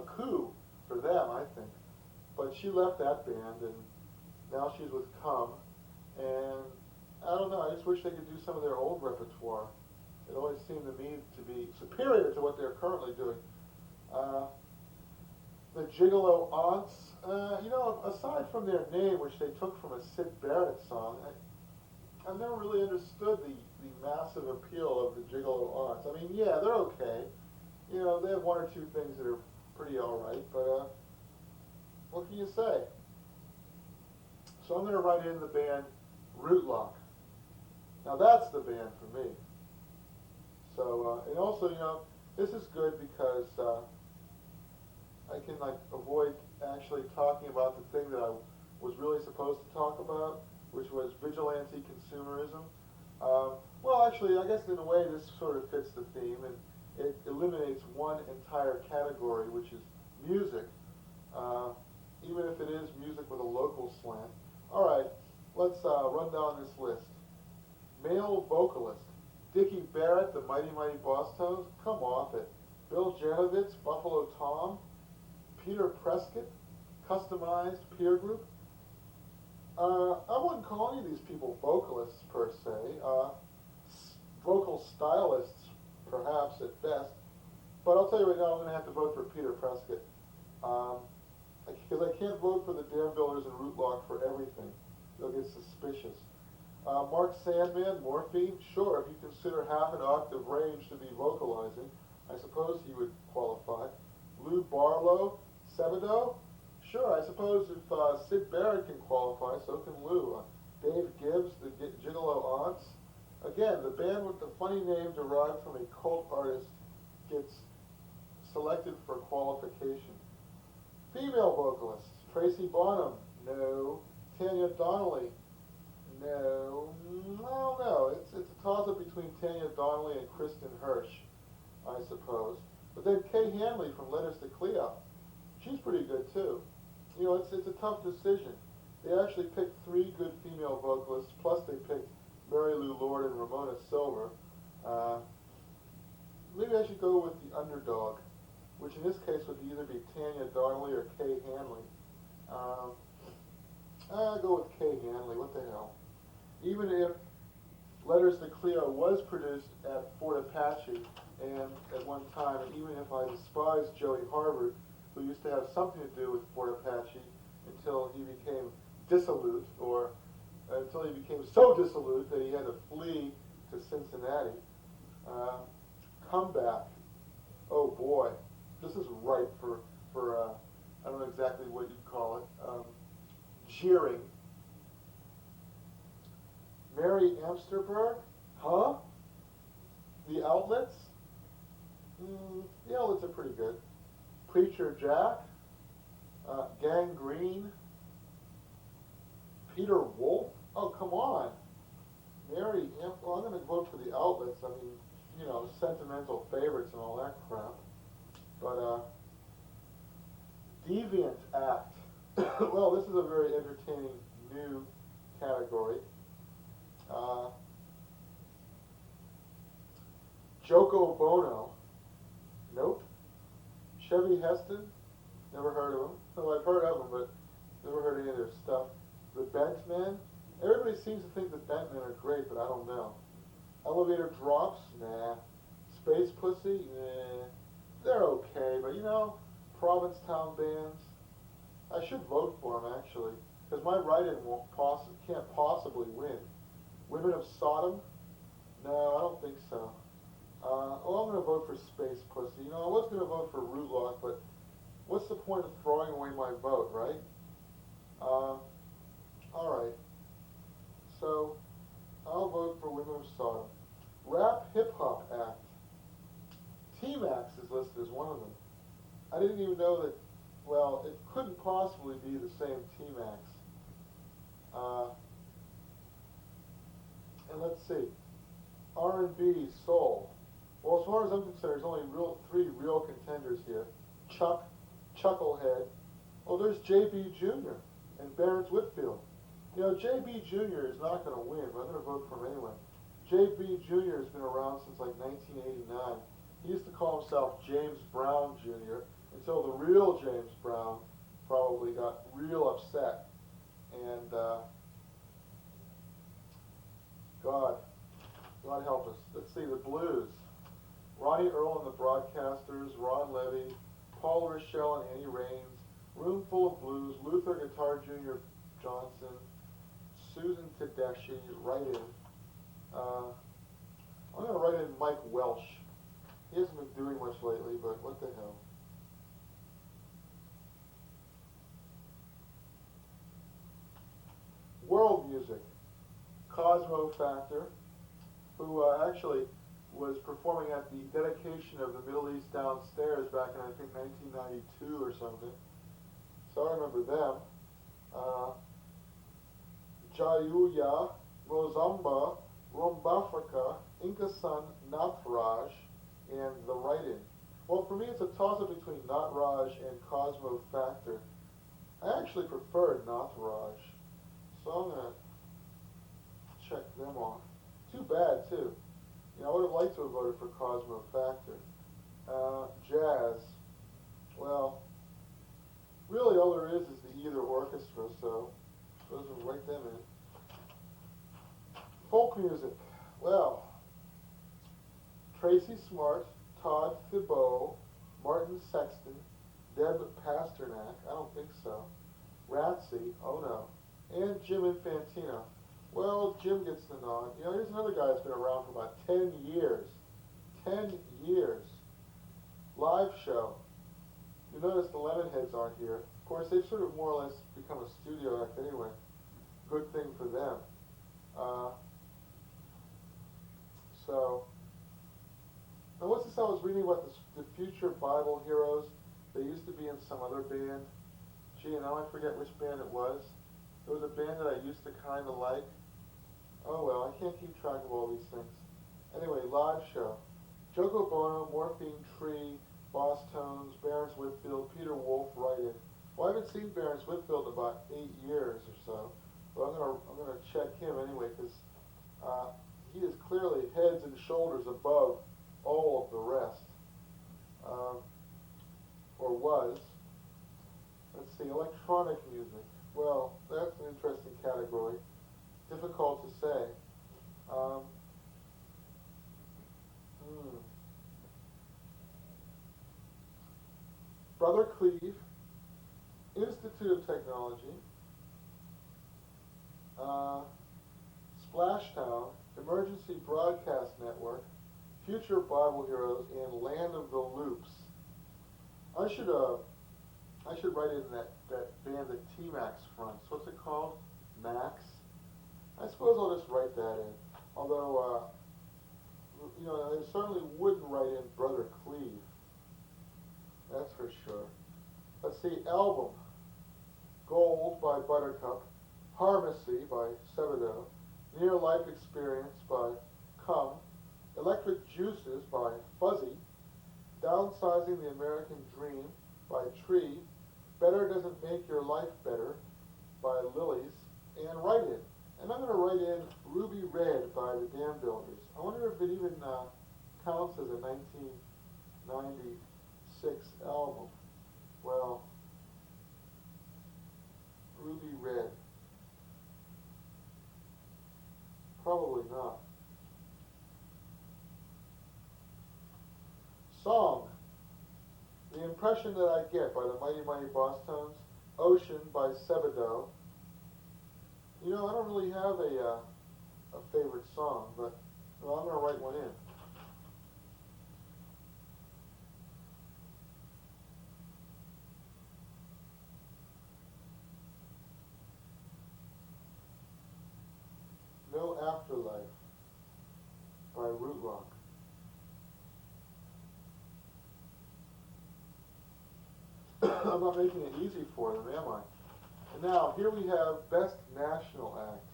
coup for them, I think. But she left that band, and now she's with Come, and I don't know. I just wish they could do some of their old repertoire. It always seemed to me to be superior to what they're currently doing. The Gigolo Aunts, you know, aside from their name, which they took from a Syd Barrett song, I've never really understood the massive appeal of the Gigolo Aunts. I mean, yeah, they're okay. You know, they have one or two things that are pretty alright, but what can you say? So I'm going to write in the band Rootlock. Now that's the band for me. So, and also, this is good because I can avoid actually talking about the thing that I was really supposed to talk about, which was vigilante consumerism. Well, actually, I guess in a way this sort of fits the theme, and it eliminates one entire category, which is music, even if it is music with a local slant. All right, let's run down this list. Male vocalist, Dickie Barrett, the Mighty Mighty Boss Tones, come off it. Bill Janovitz, Buffalo Tom, Peter Prescott, Customized Peer Group. I wouldn't call any of these people vocalists per se. Vocal stylists, perhaps at best. But I'll tell you right now, I'm going to have to vote for Peter Prescott. Because I can't vote for the Dam Builders and Rootlock for everything. They'll get suspicious. Mark Sandman, Morphine, sure, if you consider half an octave range to be vocalizing, I suppose he would qualify. Lou Barlow, Sebadoh, sure, I suppose if Sid Barrett can qualify, so can Lou. Dave Gibbs, the Gigolo Aunts. Again, the band with the funny name derived from a cult artist gets selected for qualification. Female vocalists, Tracy Bonham, no. Tanya Donnelly, no. I don't know. It's a toss-up between Tanya Donnelly and Kristen Hirsch, I suppose. But then Kay Hanley from Letters to Cleo, she's pretty good too. It's a tough decision. They actually picked 3 good female vocalists, plus they picked Mary Lou Lord and Ramona Silver. Maybe I should go with the underdog, which in this case would either be Tanya Donnelly or Kay Hanley. I'll go with Kay Hanley, what the hell. Even if Letters to Cleo was produced at Fort Apache, and at one time, even if I despised Joey Harvard, who used to have something to do with Fort Apache until he became dissolute, or until he became so dissolute that he had to flee to Cincinnati. Comeback. Oh boy, this is ripe for I don't know exactly what you'd call it. Jeering. Mary Amsterberg? Huh? The Outlets? The Outlets are pretty good. Preacher Jack? Gangrene? Peter Wolf? Oh, come on. Well, I'm going to vote for the Outlets. I mean, sentimental favorites and all that crap. But, Deviant Act. Well, this is a very entertaining new category. Joko Bono. Nope. Chevy Heston. Never heard of him. Well, I've heard of him, but never heard any of their stuff. The Bent Men. Everybody seems to think the Bent Men are great, but I don't know. Elevator Drops. Nah. Space Pussy. Nah. They're okay, but Provincetown bands. I should vote for them, actually, because my write-in can't possibly win. Women of Sodom? No, I don't think so. I'm going to vote for Space Pussy. I was going to vote for Rootlock, but what's the point of throwing away my vote, right? All right. So, I'll vote for Women of Sodom. Rap Hip Hop Act. T-Max is listed as one of them. I didn't even know that. Well, it couldn't possibly be the same T-Max. And let's see. R&B, soul. Well, as far as I'm concerned, there's only 3 real contenders here. Chucklehead. Oh, there's J.B. Jr. and Barron's Whitfield. J.B. Jr. is not going to win, but I'm going to vote for him anyway. J.B. Jr. has been around since like 1989. He used to call himself James Brown Jr. until the real James Brown probably got real upset. And God help us. Let's see, the Blues. Ronnie Earl and the Broadcasters, Ron Levy, Paul Rochelle and Annie Raines, Room Full of Blues, Luther Guitar Jr. Johnson, Susan Tedeschi, write in. I'm going to write in Mike Welsh. He hasn't been doing much lately, but what the hell. music. Cosmo Factor, who actually was performing at the dedication of the Middle East Downstairs back in, I think, 1992 or something. So I remember them. Jayuya, Mozamba, Rumbafrika, Inkasun, Natraj, and The Write-In. Well, for me, it's a toss-up between Natraj and Cosmo Factor. I actually prefer Natraj, so I'm going to check them off. Too bad, too. You know, I would have liked to have voted for Cosmo Factor. Jazz. Well, really all there is the Either Orchestra, so those will write them in. Folk music. Well, Tracy Smart, Todd Thibault, Martin Sexton, Deb Pasternak, I don't think so, Ratsy, oh no, and Jim Infantino. Well, Jim gets the nod. You know, here's another guy that's been around for about 10 years. 10 years. Live show. You notice the Lemonheads aren't here. Of course, they've sort of more or less become a studio act anyway. Good thing for them. Now what's this I was reading about the future Bible heroes? They used to be in some other band. Gee, now I forget which band it was. It was a band that I used to kind of like. Oh well, I can't keep track of all these things. Anyway, live show. Joko Bono, Morphine Tree, Boss Tones, Barons Whitfield, Peter Wolf, Write-In. Well, I haven't seen Barons Whitfield in about 8 years or so, but I'm gonna check him anyway because he is clearly heads and shoulders above all of the rest, or was. Let's see, electronic music. Well, that's an interesting category. Difficult to say. Brother Cleve, Institute of Technology, Splashtown, Emergency Broadcast Network, Future Bible Heroes, and Land of the Loops. I should write in that band that T-Max fronts. What's it called? Max? I suppose I'll just write that in. Although, you know, I certainly wouldn't write in Brother Cleve. That's for sure. Let's see, album. Gold by Buttercup, Harmacy by Sebadoh, Near Life Experience by Cum, Electric Juices by Fuzzy, Downsizing the American Dream by Tree, Better Doesn't Make Your Life Better by Lilies, and Write-In. And I'm going to write in Ruby Red by the Dam Builders. I wonder if it even counts as a 1996 album. Well, Ruby Red. Probably not. Song. The Impression That I Get by the Mighty Mighty Boss Tones. Ocean by Sebadoh. You know, I don't really have a favorite song, but well, I'm going to write one in. No Afterlife by Root Rock. I'm not making it easy for them, am I? And now, here we have Best National Act.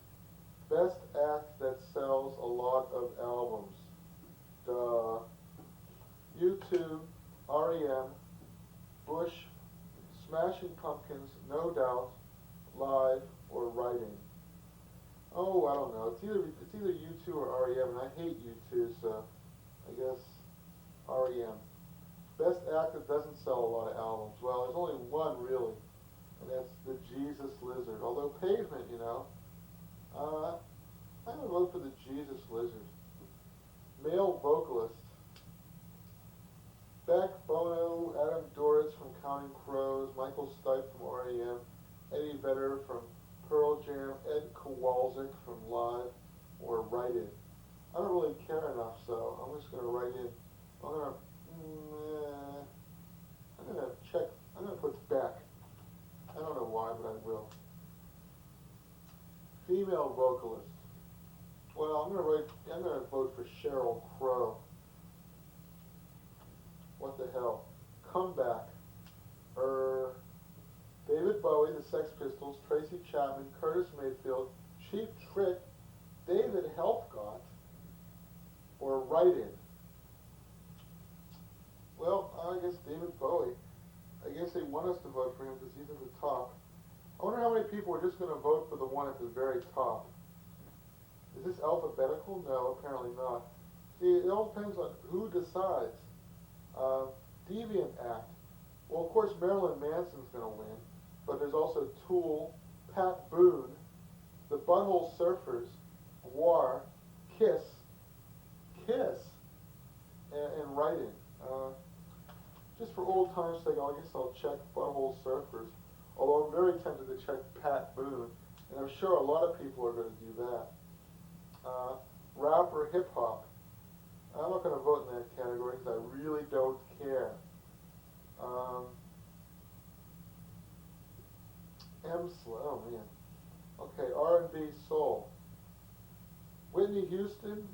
Best act that sells a lot of albums. Duh. U2, R.E.M., Bush, Smashing Pumpkins, No Doubt, Live, or Write-In. Oh, I don't know. It's either U2 or R.E.M., and I hate U2, so I guess R.E.M. Best act that doesn't sell a lot of albums. Well, there's only one really, and that's the Jesus Lizard. Although Pavement, you know, I'm gonna vote for the Jesus Lizard. Male vocalist. Beck, Bono, Adam Duritz from Counting Crows, Michael Stipe from R.E.M., Eddie Vedder from Pearl Jam, Ed Kowalczyk from Live, or Write-In. I don't really care enough, so I'm just gonna write in. I'm gonna check. I'm gonna put Beck. I don't know why, but I will. female vocalist. Well, I'm gonna vote for Sheryl Crow. What the hell? Comeback. David Bowie, the Sex Pistols, Tracy Chapman, Curtis Mayfield, Cheap Trick, David Helfgott, or Write-In. Well, I guess David Bowie. I guess they want us to vote for him because he's at the top. I wonder how many people are just going to vote for the one at the very top. Is this alphabetical? No, apparently not. See, it all depends on who decides. Deviant Act. Well, of course, Marilyn Manson's going to win, but there's also Tool, Pat Boone, the Butthole Surfers, War, Kiss, and Write-In. Just for old time's sake, I guess I'll check Butthole Surfers, although I'm very tempted to check Pat Boone, and I'm sure a lot of people are going to do that. Rap or hip-hop. I'm not going to vote in that category because I really don't care. Oh man. Okay, R&B soul. Whitney Houston,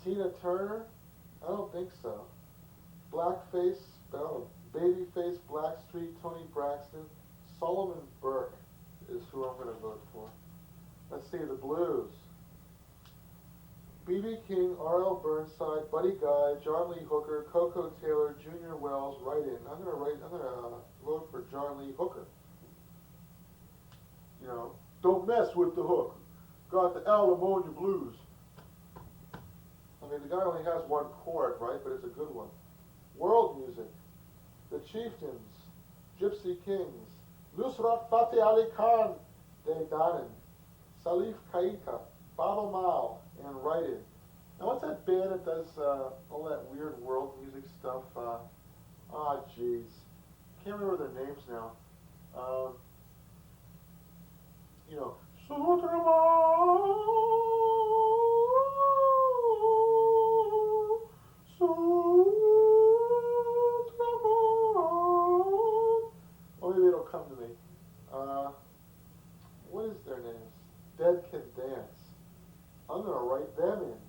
Tina Turner? I don't think so. Blackface, Babyface, Blackstreet, Tony Braxton, Solomon Burke is who I'm going to vote for. Let's see, the blues. B.B. King, R.L. Burnside, Buddy Guy, John Lee Hooker, Coco Taylor, Junior Wells, Write-In. I'm gonna vote for John Lee Hooker. You know, don't mess with the hook. Got the Alamonia blues. I mean, the guy only has one chord, right? But it's a good one. World music. The Chieftains, Gypsy Kings, Nusrat Fateh Ali Khan, Danan, Salif Keita, Baba Mal, and Write-In. Now, what's that band that does all that weird world music stuff? Jeez. Can't remember their names now. You know, or maybe it'll come to me. What is their names? Dead Can Dance. I'm going to write them in.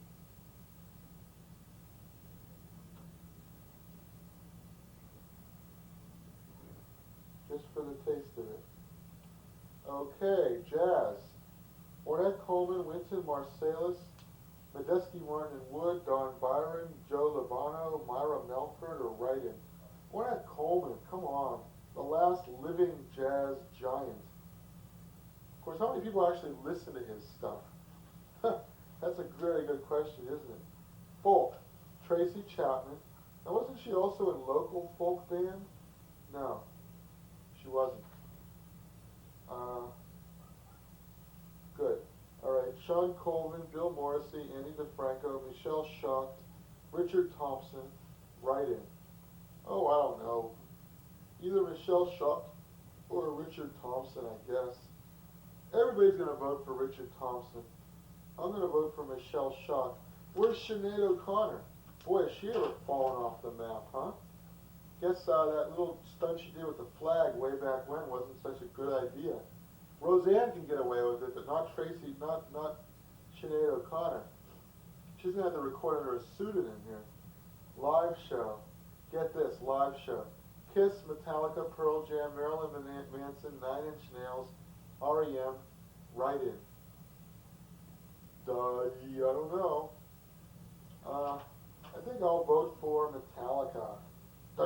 Just for the taste of it. Okay, jazz. Ornette Coleman, Wynton Marsalis, Medeski Martin and Wood, Don Byron, Joe Lovano, Myra Melford, or Write-In. Ornette Coleman, come on. The last living jazz giant. Of course, how many people actually listen to his stuff? That's a very good question, isn't it? Folk. Tracy Chapman. Now, wasn't she also in local folk band? No, she wasn't. Good. All right. Sean Colvin, Bill Morrissey, Andy DeFranco, Michelle Schacht, Richard Thompson, Write-In. Oh, I don't know. Either Michelle Schacht or Richard Thompson, I guess. Everybody's going to vote for Richard Thompson. I'm going to vote for Michelle Schacht. Where's Sinead O'Connor? Boy, has she ever fallen off the map, huh? Guess that little stunt she did with the flag way back when wasn't such a good idea. Roseanne can get away with it, but not Tracy, not Sinead O'Connor. She's going to have to record under a pseudonym here. Live show. Get this, live show. Kiss, Metallica, Pearl Jam, Marilyn Manson, 9 Inch Nails, R.E.M., Write-In. I don't know. I think I'll vote for Metallica. You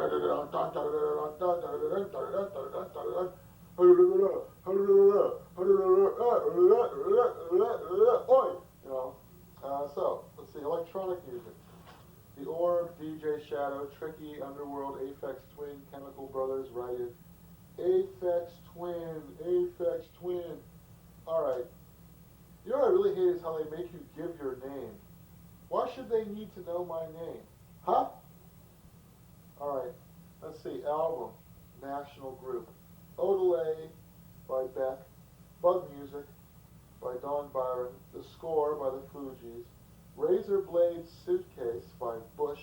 know. So let's see. Electronic music. The Orb, DJ Shadow, Tricky, Underworld, Aphex Twin, Chemical Brothers, Write-In. Aphex Twin. All right. You know what I really hate is how they make you give your name. Why should they need to know my name? Huh? All right. Let's see. Album. National Group. Odelay by Beck. Bug Music by Don Byron. The Score by the Fugees. Razor Blade Suitcase by Bush.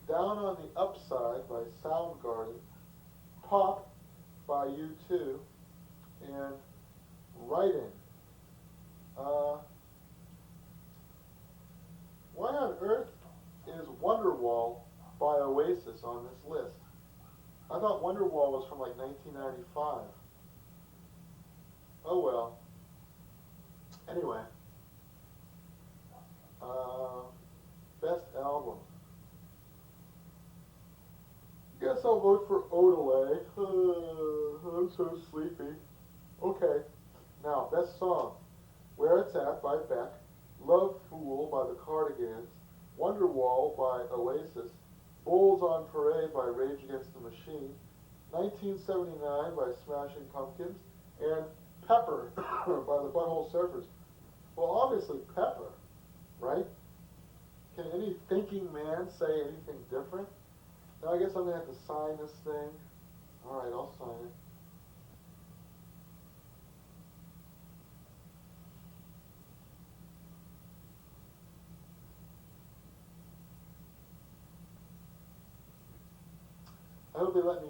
Down on the Upside by Soundgarden. Pop by U2. And Write-In on this list. I thought Wonderwall was from like 1995. Oh well. Anyway. Best album. Guess I'll vote for Odelay. I'm so sleepy. Okay. Now, best song. Where It's At by Beck. Love Fool by the Cardigans. Wonderwall by Oasis. Bulls on Parade by Rage Against the Machine. 1979 by Smashing Pumpkins. And Pepper by the Butthole Surfers. Well, obviously Pepper, right? Can any thinking man say anything different? Now I guess I'm going to have to sign this thing. All right, I'll sign it. I hope they let me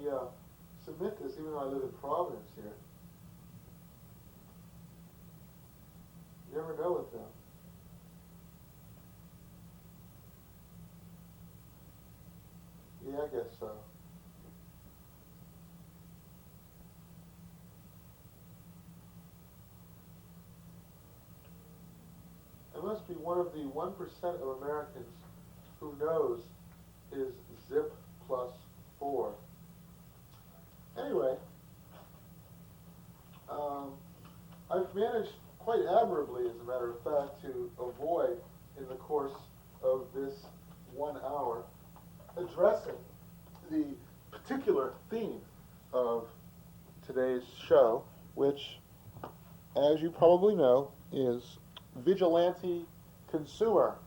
submit this, even though I live in Providence here. You never know with them. Yeah, I guess so. I must be one of the 1% of Americans who knows his zip plus 4. Anyway, I've managed quite admirably, as a matter of fact, to avoid, in the course of this 1 hour, addressing the particular theme of today's show, which, as you probably know, is Vigilante Consumer.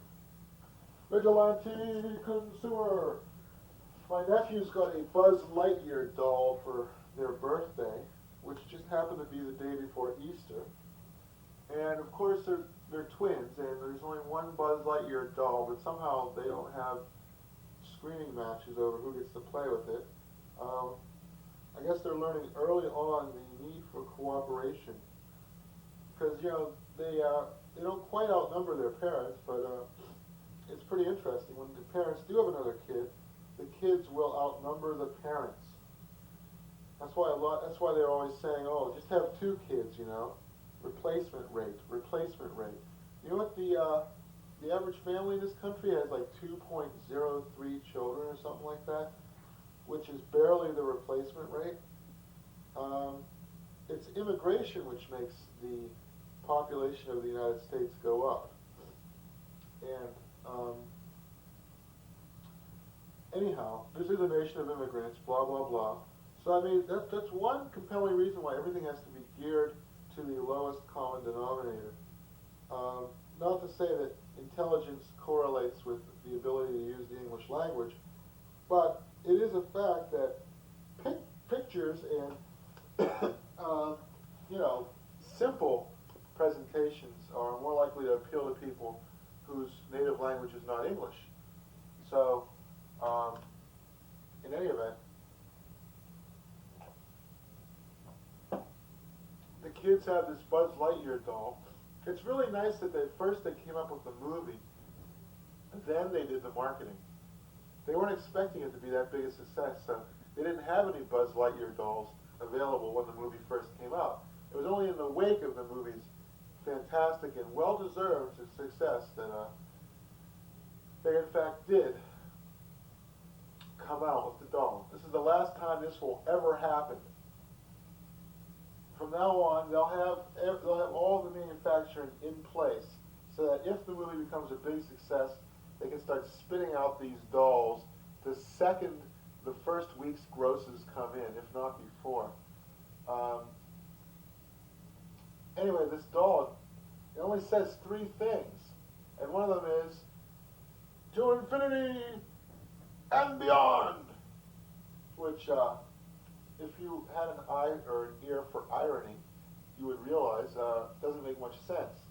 Vigilante Consumer. My nephew's got a Buzz Lightyear doll for their birthday, which just happened to be the day before Easter. And of course they're twins, and there's only one Buzz Lightyear doll, but somehow they don't have screening matches over who gets to play with it. I guess they're learning early on the need for cooperation, because they don't quite outnumber their parents, but it's pretty interesting when the parents do have another kid. The kids will outnumber the parents. That's why they're always saying, "Oh, just have 2 kids," replacement rate. You know what the average family in this country has, like 2.03 children or something like that, which is barely the replacement rate. It's immigration which makes the population of the United States go up. And anyhow, this is a nation of immigrants, blah, blah, blah. So, I mean, that's one compelling reason why everything has to be geared to the lowest common denominator. Not to say that intelligence correlates with the ability to use the English language, but it is a fact that pictures and, simple presentations are more likely to appeal to people whose native language is not English. So, in any event, the kids have this Buzz Lightyear doll. It's really nice that first they came up with the movie, and then they did the marketing. They weren't expecting it to be that big a success, so they didn't have any Buzz Lightyear dolls available when the movie first came out. It was only in the wake of the movie's fantastic and well-deserved success that they in fact did come out with the doll. This is the last time this will ever happen. From now on, they'll have all the manufacturing in place so that if the movie becomes a big success, they can start spitting out these dolls the second the first week's grosses come in, if not before. Anyway, this doll, it only says 3 things, and one of them is, "To infinity and beyond," which, if you had an eye or an ear for irony, you would realize doesn't make much sense.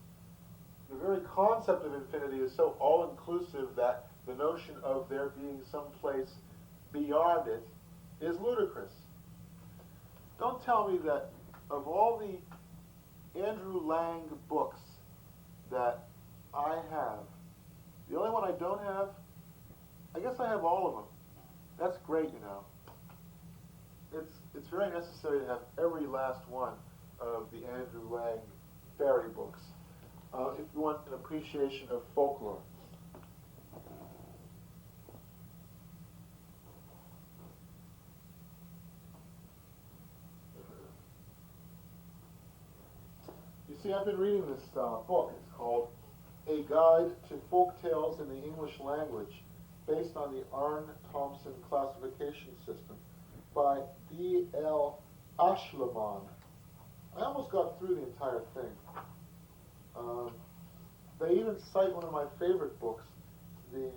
The very concept of infinity is so all-inclusive that the notion of there being some place beyond it is ludicrous. Don't tell me that of all the Andrew Lang books that I have, the only one I don't have, I guess I have all of them, That's great, you know. It's very necessary to have every last one of the Andrew Lang fairy books if you want an appreciation of folklore. You see, I've been reading this book. It's called A Guide to Folk Tales in the English Language, based on the Arne Thompson classification system by D.L. Ashleman. I almost got through the entire thing. They even cite one of my favorite books, The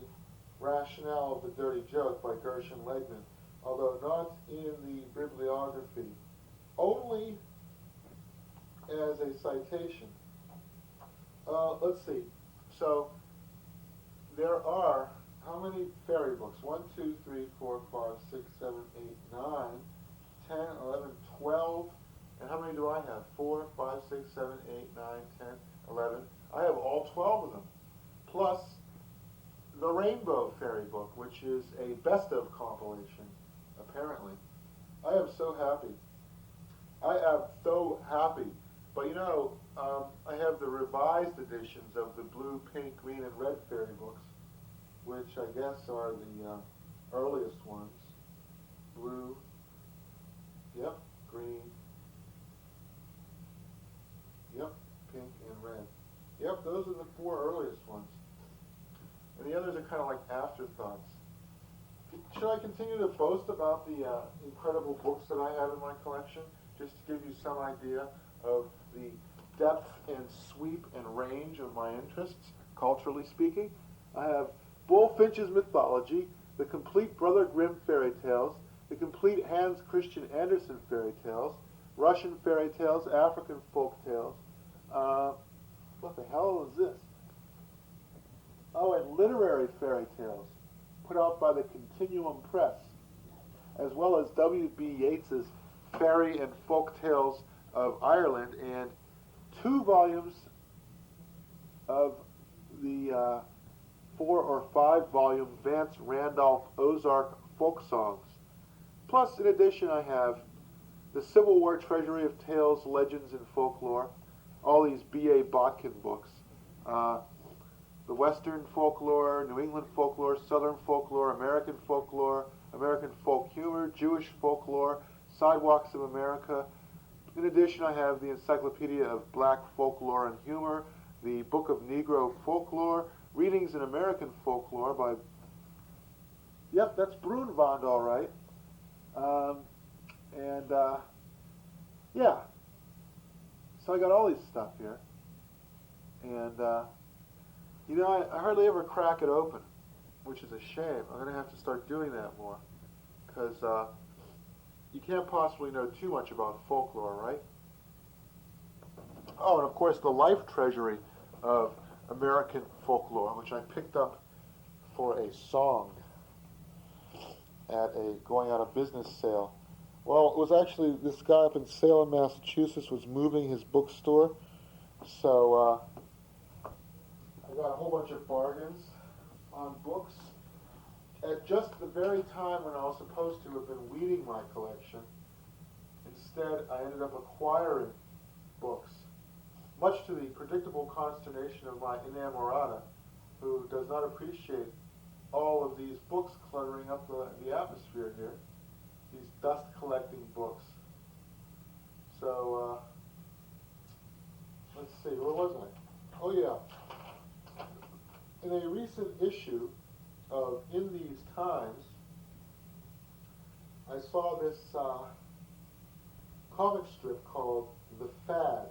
Rationale of the Dirty Joke by Gershon Legman, although not in the bibliography, only as a citation. Let's see. So there are how many fairy books? 1, 2, 3, 4, 5, 6, 7, 8, 9, 10, 11, 12. And how many do I have? 4, 5, 6, 7, 8, 9, 10, 11. I have all 12 of them. Plus the Rainbow Fairy book, which is a best of compilation, apparently. I am so happy. I am so happy. But you know, I have the revised editions of the blue, pink, green, and red fairy books, which I guess are the earliest ones. Blue, yep, green, yep, pink, and red. Yep, those are the 4 earliest ones. And the others are kind of like afterthoughts. Should I continue to boast about the incredible books that I have in my collection, just to give you some idea of the depth and sweep and range of my interests, culturally speaking? I have Bullfinch's Mythology, the complete Brother Grimm fairy tales, the complete Hans Christian Andersen fairy tales, Russian fairy tales, African folk tales. What the hell is this? Oh, and literary fairy tales, put out by the Continuum Press, as well as W.B. Yeats's Fairy and Folk Tales of Ireland, and 2 volumes of the 4 or 5 volume Vance Randolph Ozark folk songs. Plus, in addition, I have the Civil War Treasury of Tales, Legends, and Folklore, all these B.A. Botkin books, the Western folklore, New England folklore, Southern folklore, American folk humor, Jewish folklore, Sidewalks of America. In addition, I have the Encyclopedia of Black Folklore and Humor, the Book of Negro Folklore, Readings in American Folklore by, yep, that's Brunvand, all right. Yeah. So I got all these stuff here. And, you know, I hardly ever crack it open, which is a shame. I'm going to have to start doing that more. Because you can't possibly know too much about folklore, right? Oh, and of course the life treasury of American folklore, which I picked up for a song at a going out of business sale. Well, it was actually this guy up in Salem, Massachusetts, was moving his bookstore, so I got a whole bunch of bargains on books. At just the very time when I was supposed to have been weeding my collection, instead I ended up acquiring books, much to the predictable consternation of my inamorata, who does not appreciate all of these books cluttering up the atmosphere here, these dust-collecting books. So, let's see, where was I? Oh yeah. In a recent issue of In These Times, I saw this comic strip called The Fad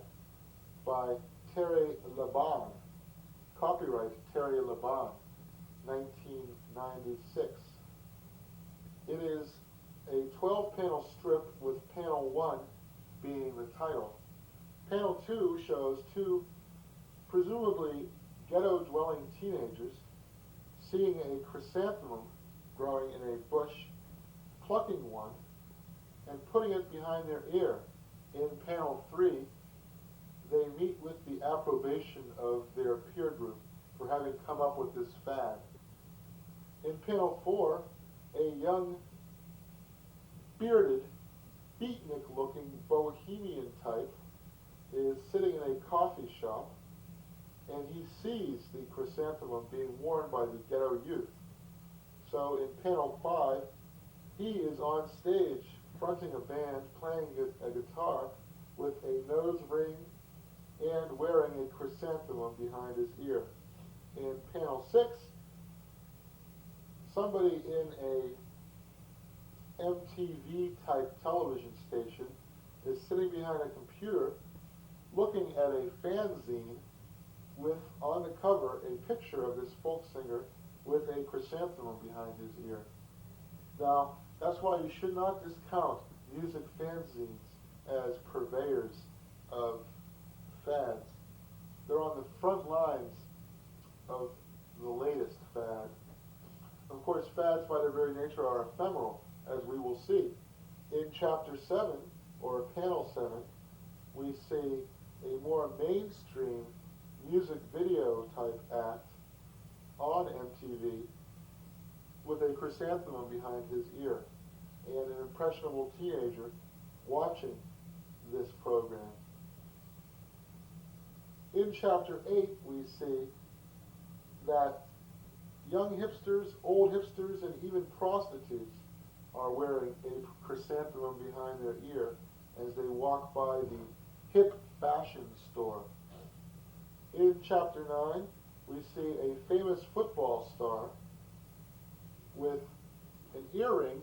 by Terry Laban. Copyright Terry Laban, 1996. It is a 12-panel strip with panel 1 being the title. Panel 2 shows 2 presumably ghetto-dwelling teenagers seeing a chrysanthemum growing in a bush, plucking one, and putting it behind their ear. In panel 3, they meet with the approbation of their peer group for having come up with this fad. In panel 4, a young, bearded, beatnik-looking bohemian type is sitting in a coffee shop, and he sees the chrysanthemum being worn by the ghetto youth. So in panel 5, he is on stage fronting a band, playing a guitar with a nose ring and wearing a chrysanthemum behind his ear. In panel 6, somebody in a MTV-type television station is sitting behind a computer looking at a fanzine with, on the cover, a picture of this folk singer with a chrysanthemum behind his ear. Now, that's why you should not discount music fanzines as purveyors of fads. They're on the front lines of the latest fad. Of course, fads by their very nature are ephemeral, as we will see. In chapter 7, or panel 7, we see a more mainstream music video type act on MTV with a chrysanthemum behind his ear and an impressionable teenager watching this program. In chapter 8, we see that young hipsters, old hipsters, and even prostitutes are wearing a chrysanthemum behind their ear as they walk by the hip fashion store. In chapter 9, we see a famous football star with an earring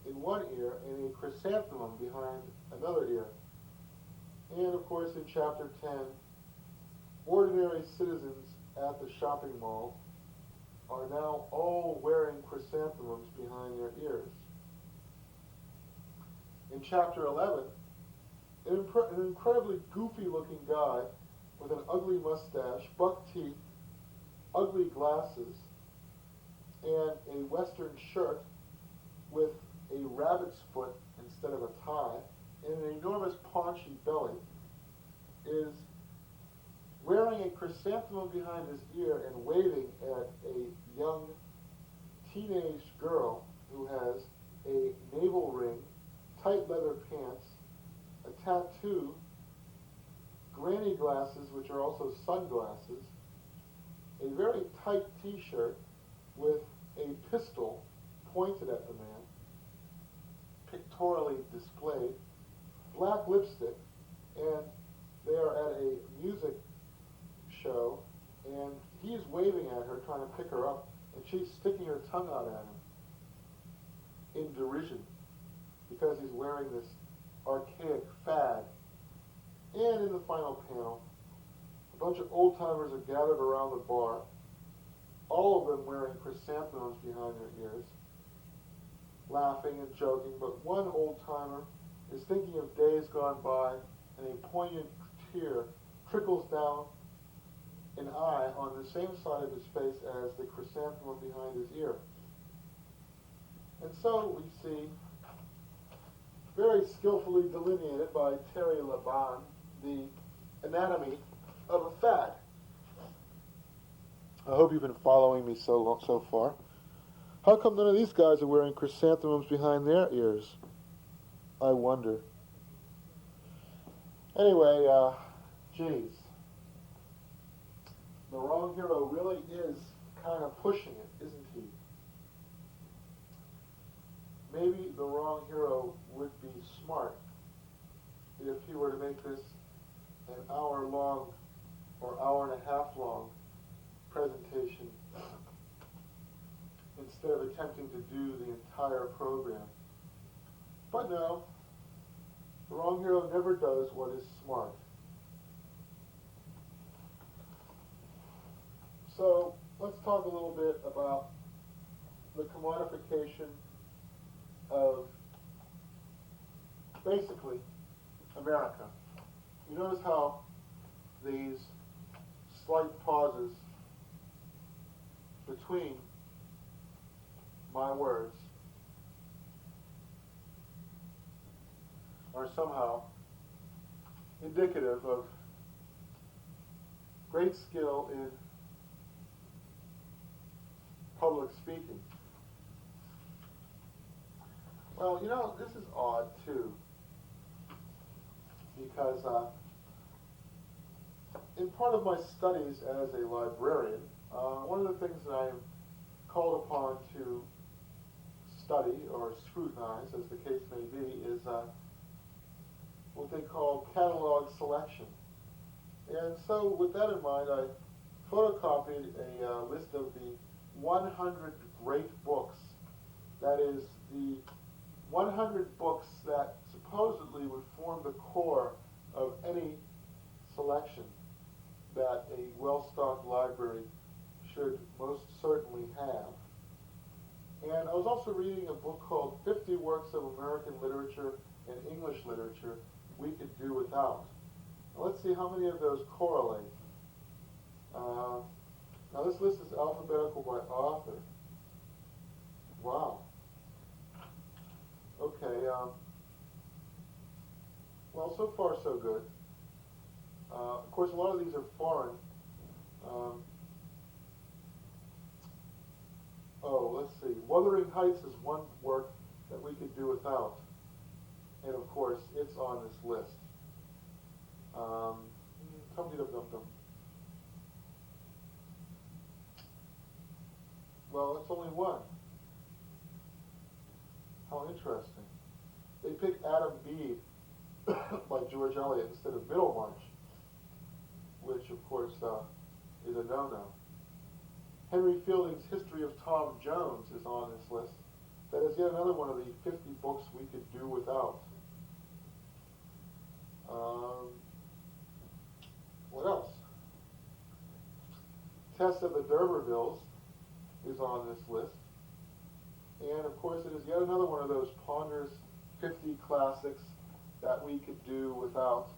in one ear and a chrysanthemum behind another ear. And of course, in chapter 10, ordinary citizens at the shopping mall are now all wearing chrysanthemums behind their ears. In chapter 11, an incredibly goofy-looking guy with an ugly mustache, buck teeth, ugly glasses, and a western shirt with a rabbit's foot instead of a tie, and an enormous paunchy belly, is wearing a chrysanthemum behind his ear and waving at a young teenage girl who has a navel ring, tight leather pants, a tattoo, granny glasses, which are also sunglasses, a very tight t-shirt with a pistol pointed at the man, pictorially displayed, black lipstick, and they are at a music show, and he's waving at her, trying to pick her up, and she's sticking her tongue out at him in derision because he's wearing this archaic fad. And in the final panel, a bunch of old-timers are gathered around the bar, all of them wearing chrysanthemums behind their ears, laughing and joking, but one old-timer is thinking of days gone by, and a poignant tear trickles down an eye on the same side of his face as the chrysanthemum behind his ear. And so we see, very skillfully delineated by Terry Laban, the anatomy of a fad. I hope you've been following me so far. How come none of these guys are wearing chrysanthemums behind their ears? I wonder. Anyway, geez. The wrong hero really is kind of pushing it, isn't he? Maybe the wrong hero would be smart if he were to make this an hour-long or hour-and-a-half-long presentation instead of attempting to do the entire program. But no, the wrong hero never does what is smart. So let's talk a little bit about the commodification of basically America. You notice how these slight pauses between my words are somehow indicative of great skill in public speaking. Well, you know, this is odd too, because in part of my studies as a librarian, one of the things that I am called upon to study or scrutinize, as the case may be, is what they call catalog selection. And so with that in mind, I photocopied a list of the 100 great books. That is, the 100 books that supposedly would form the core of any selection that a well-stocked library should most certainly have. And I was also reading a book called 50 Works of American Literature and English Literature We Could Do Without. Now let's see how many of those correlate. Now this list is alphabetical by author. Wow. Okay, well, so far so good. Of course, a lot of these are foreign. Let's see. Wuthering Heights is one work that we could do without. And of course, it's on this list. Tum-de-dum-dum-dum. Well, it's only one. How interesting. They picked Adam Bede by George Eliot instead of Middlemarch, which of course is a no-no. Henry Fielding's History of Tom Jones is on this list. That is yet another one of the 50 books we could do without. What else? Test of the D'Urbervilles is on this list. And of course it is yet another one of those ponderous 50 classics that we could do without,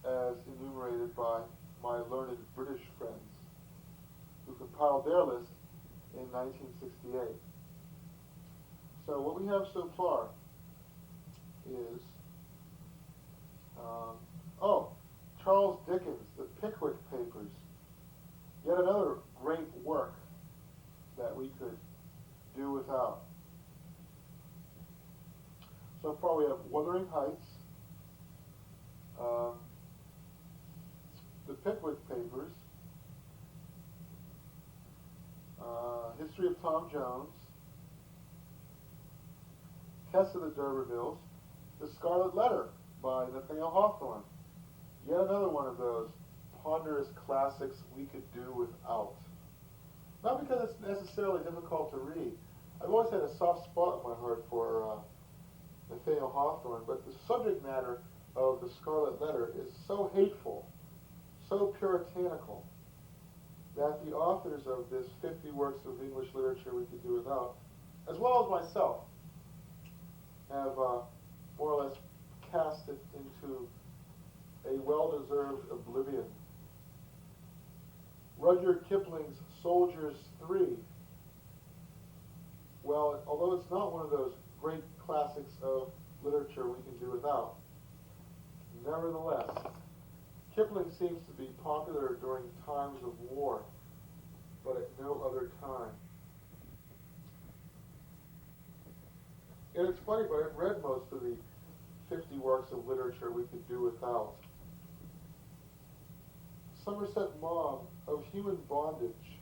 as enumerated by my learned British friends who compiled their list in 1968. So what we have so far is, Charles Dickens, The Pickwick Papers, yet another great work that we could do without. So far we have Wuthering Heights, The Pickwick Papers, History of Tom Jones, Test of the D'Urbervilles, The Scarlet Letter by Nathaniel Hawthorne. Yet another one of those ponderous classics we could do without. Not because it's necessarily difficult to read. I've always had a soft spot in my heart for Nathaniel Hawthorne, but the subject matter of The Scarlet Letter is so hateful, so puritanical, that the authors of this 50 works of English literature we could do without, as well as myself, have more or less cast it into a well-deserved oblivion. Rudyard Kipling's Soldiers 3. Well, although it's not one of those great classics of literature we can do without, nevertheless, Kipling seems to be popular during times of war, but at no other time. And it's funny, but I've read most of the 50 works of literature we could do without. Somerset Maugham, Of Human Bondage.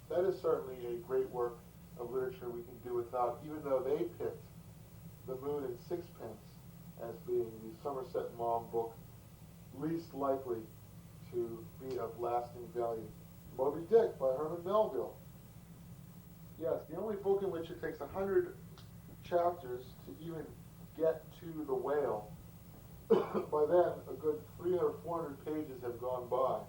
That is certainly a great work of literature we can do without, even though they picked The Moon and Sixpence as being the Somerset Maugham book least likely to be of lasting value. Moby Dick by Herman Melville. Yes, the only book in which it takes 100 chapters to even get to the whale. By then, a good 300 or 400 pages have gone by.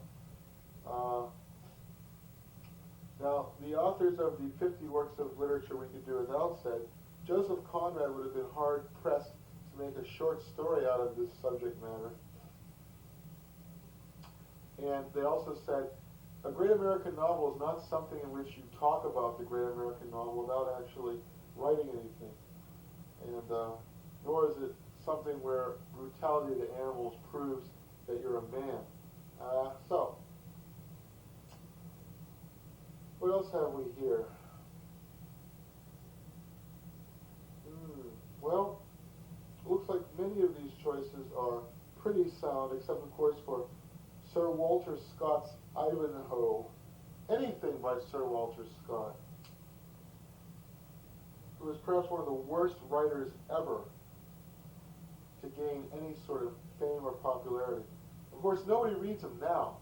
Now, the authors of the 50 works of literature we could do without said, Joseph Conrad would have been hard-pressed to make a short story out of this subject matter. And they also said, a great American novel is not something in which you talk about the great American novel without actually writing anything. And nor is it something where brutality to animals proves that you're a man. So, what else have we here? Well, any sound except, of course, for Sir Walter Scott's Ivanhoe. Anything by Sir Walter Scott, who was perhaps one of the worst writers ever to gain any sort of fame or popularity. Of course, nobody reads him now.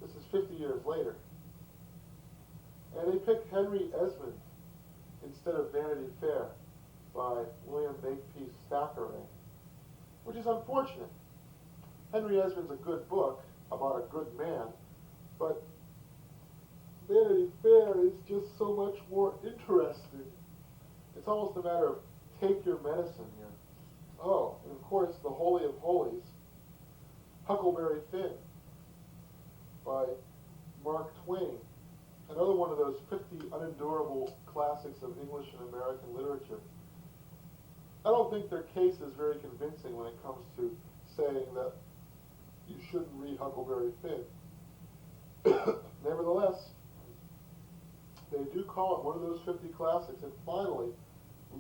This is 50 years later. And they picked Henry Esmond instead of Vanity Fair by William Makepeace Thackeray, which is unfortunate. Henry Esmond's a good book about a good man, but Vanity Fair is just so much more interesting. It's almost a matter of take your medicine here. Oh, and of course, the Holy of Holies, Huckleberry Finn by Mark Twain, another one of those 50 unendurable classics of English and American literature. I don't think their case is very convincing when it comes to saying that you shouldn't read Huckleberry Finn. Nevertheless, they do call it one of those 50 classics. And finally,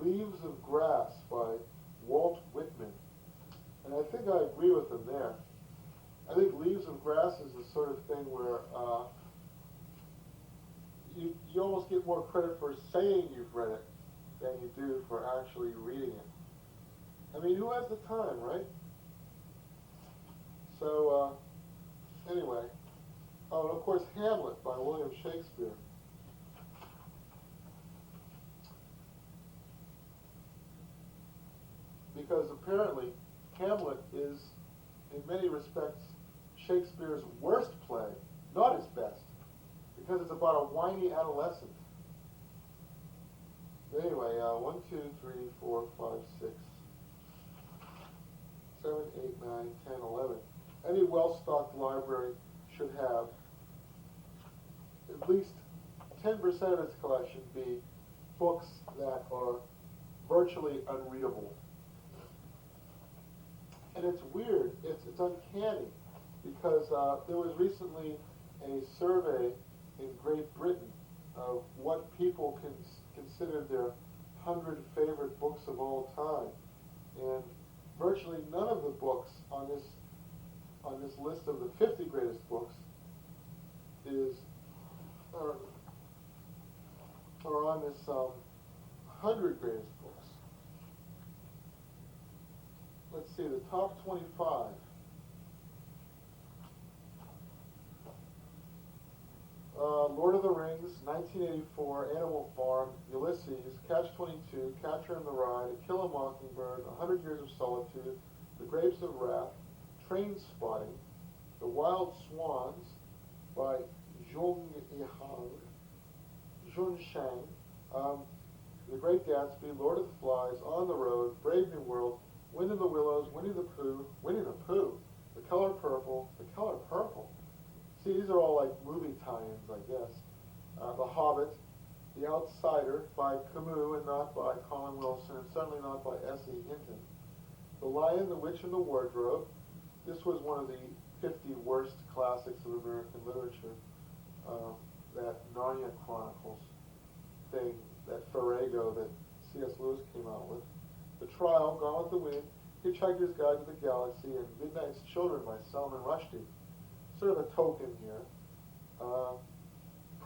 Leaves of Grass by Walt Whitman. And I think I agree with them there. I think Leaves of Grass is the sort of thing where you almost get more credit for saying you've read it than you do for actually reading it. I mean, who has the time, right? So, anyway. Oh, and of course, Hamlet by William Shakespeare. Because apparently, Hamlet is, in many respects, Shakespeare's worst play, not his best, because it's about a whiny adolescent. Anyway, 1, 2, 3, 4, 5, 6, 7, 8, 9, 10, 11. Any well-stocked library should have at least 10% of its collection be books that are virtually unreadable. And it's weird, it's uncanny, because there was recently a survey in Great Britain of what people considered their 100 favorite books of all time. And virtually none of the books on this list of the 50 greatest books are on this 100 greatest books. Let's see, the top 25. Lord of the Rings, 1984, Animal Farm, Ulysses, Catch-22, Catcher in the Rye, To Kill a Mockingbird, 100 Years of Solitude, The Grapes of Wrath, Train Spotting, The Wild Swans by Jung Shang, The Great Gatsby, Lord of the Flies, On the Road, Brave New World, Wind in the Willows, Winnie the Pooh, The Color Purple, See, these are all like movie tie-ins, I guess. The Hobbit, The Outsider by Camus and not by Colin Wilson, and certainly not by S.E. Hinton. The Lion, the Witch, and the Wardrobe. This was one of the 50 worst classics of American literature. That Narnia Chronicles thing, that Farrago that C.S. Lewis came out with. The Trial, Gone with the Wind, Hitchhiker's Guide to the Galaxy, and Midnight's Children by Salman Rushdie. Sort of a token here.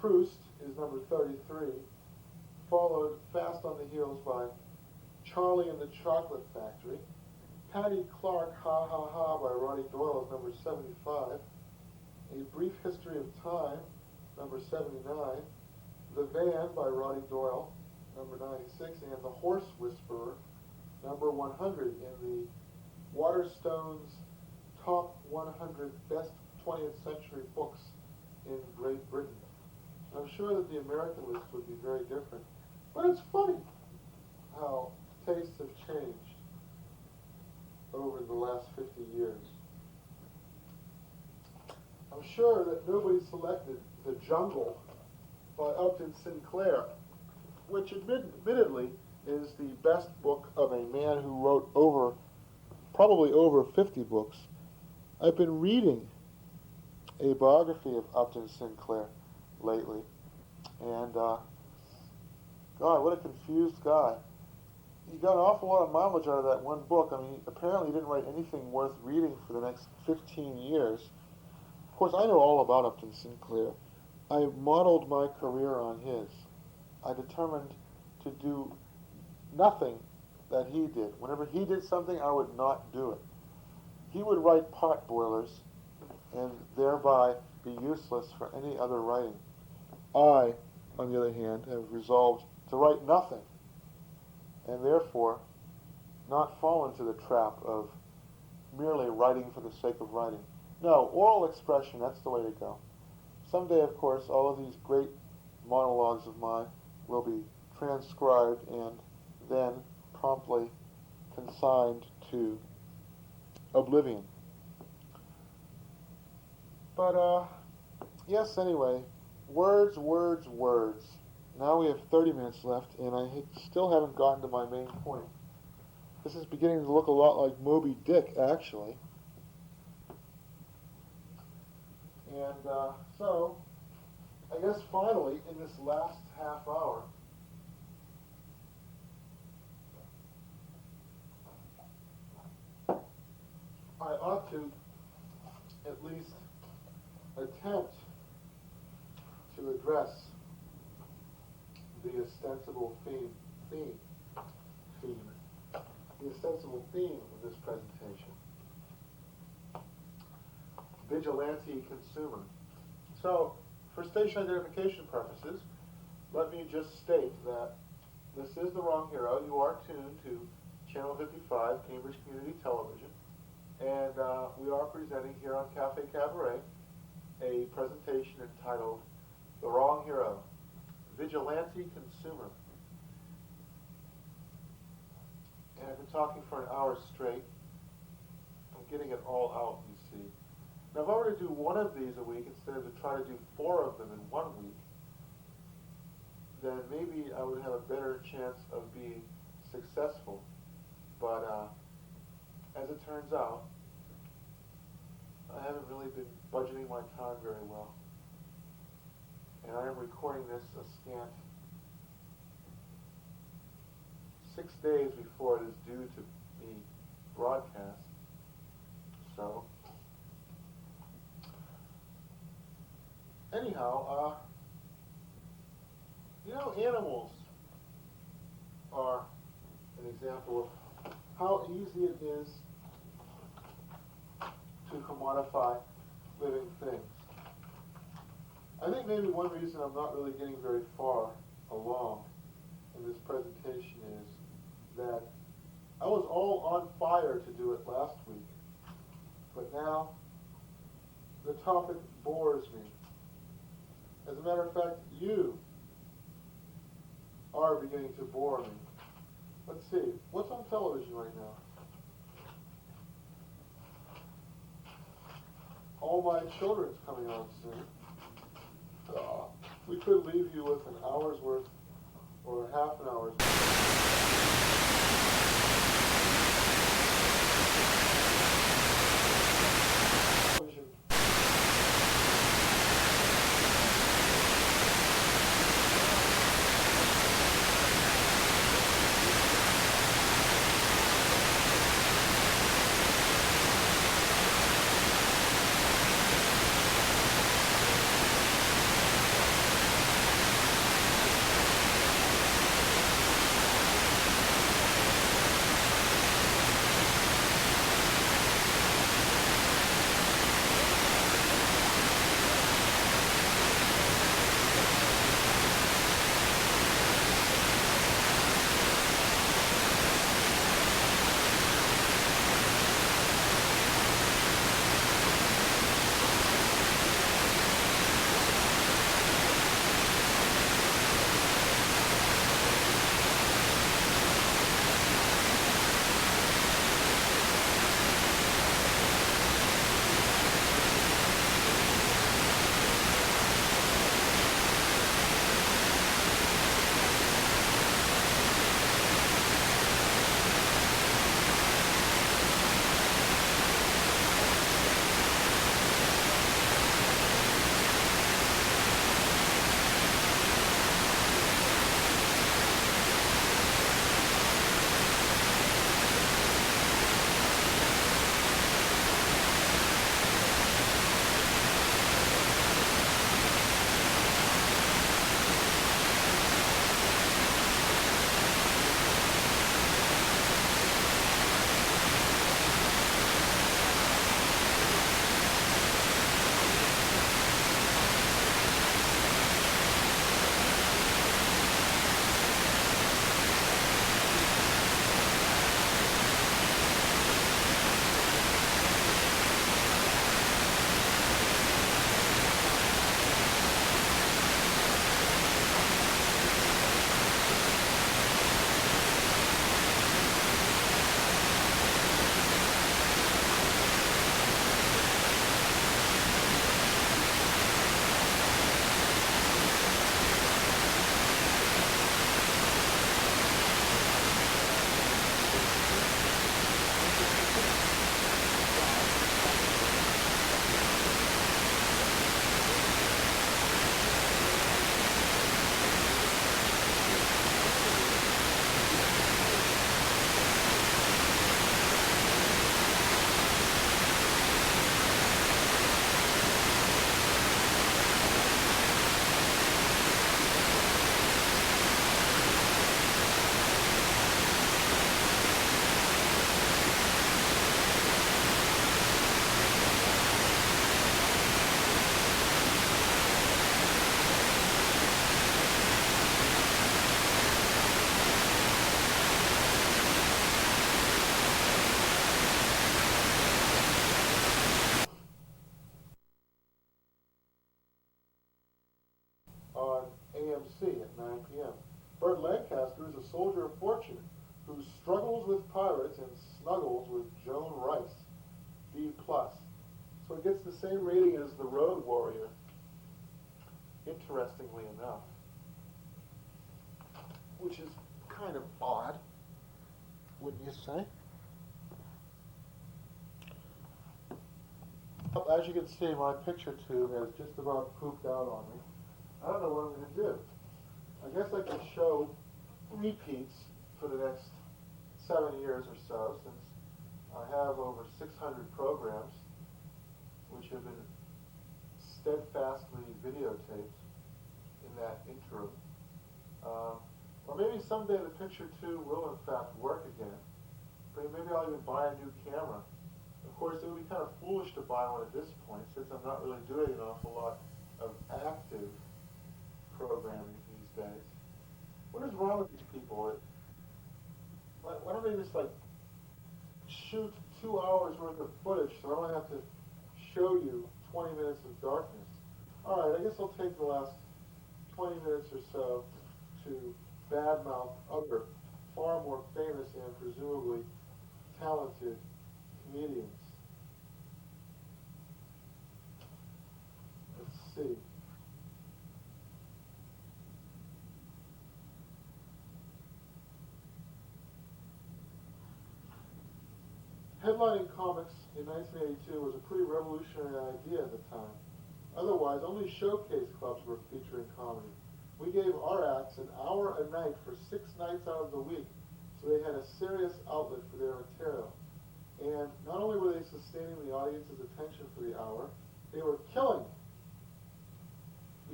Proust is number 33, followed fast on the heels by Charlie and the Chocolate Factory. Patty Clark, Ha Ha Ha by Roddy Doyle is number 75. A Brief History of Time, number 79. The Van by Roddy Doyle, number 96. And The Horse Whisperer, number 100 in the Waterstone's top 100 best 20th century books in Great Britain. I'm sure that the American list would be very different. But it's funny how tastes have changed over the last 50 years. I'm sure that nobody selected The Jungle by Upton Sinclair, which admittedly is the best book of a man who wrote probably over 50 books. I've been reading a biography of Upton Sinclair lately, and God, what a confused guy. he got an awful lot of mileage out of that one book. I mean, apparently he didn't write anything worth reading for the next 15 years. Of course, I know all about Upton Sinclair. I modeled my career on his. I determined to do nothing that he did. Whenever he did something, I would not do it. He would write pot boilers and thereby be useless for any other writing. I, on the other hand, have resolved to write nothing and therefore not fall into the trap of merely writing for the sake of writing. No, oral expression, that's the way to go. Someday, of course, all of these great monologues of mine will be transcribed and then promptly consigned to oblivion. But, yes, anyway, words, words, words. Now we have 30 minutes left, and I still haven't gotten to my main point. This is beginning to look a lot like Moby Dick, actually. And so, I guess finally, in this last half hour, I ought to at least attempt to address the ostensible theme, the ostensible theme of this presentation. Vigilante consumer. So, for station identification purposes, let me just state that this is The Wrong Hero. You are tuned to Channel 55, Cambridge Community Television, and we are presenting here on Cafe Cabaret a presentation entitled The Wrong Hero, Vigilante Consumer. And I've been talking for an hour straight. I'm getting it all out, you see. Now, if I were to do one of these a week instead of to try to do 4 of them in 1 week, then maybe I would have a better chance of being successful. But as it turns out, I haven't really been budgeting my time very well. And I am recording this a scant 6 days before it is due to be broadcast. So, anyhow, animals are an example of how easy it is to commodify living things. I think maybe one reason I'm not really getting very far along in this presentation is that I was all on fire to do it last week, but now the topic bores me. As a matter of fact, you are beginning to bore me. Let's see, what's on television right now? All My Children's coming on soon. We could leave you with an hour's worth or half an hour's television. on AMC at 9 p.m. Burt Lancaster is a soldier of fortune who struggles with pirates and snuggles with Joan Rice, D+. So it gets the same rating as The Road Warrior, interestingly enough, which is kind of odd, wouldn't you say? As you can see, my picture tube has just about pooped out on me. I don't know what I'm going to do. I guess I could show repeats for the next 7 years or so, since I have over 600 programs which have been steadfastly videotaped in that interim. Or maybe someday the picture tube will in fact work again. But maybe I'll even buy a new camera. Of course, it would be kind of foolish to buy one at this point, since I'm not really doing an awful lot of active programming these days. What is wrong with these people? Why don't they just shoot 2 hours worth of footage so I don't have to show you 20 minutes of darkness? Alright, I guess I'll take the last 20 minutes or so to badmouth other far more famous and presumably talented comedians. Let's see. Headlining comics in 1982 was a pretty revolutionary idea at the time. Otherwise, only showcase clubs were featuring comedy. We gave our acts an hour a night for 6 nights out of the week, so they had a serious outlet for their material. And not only were they sustaining the audience's attention for the hour, they were killing it.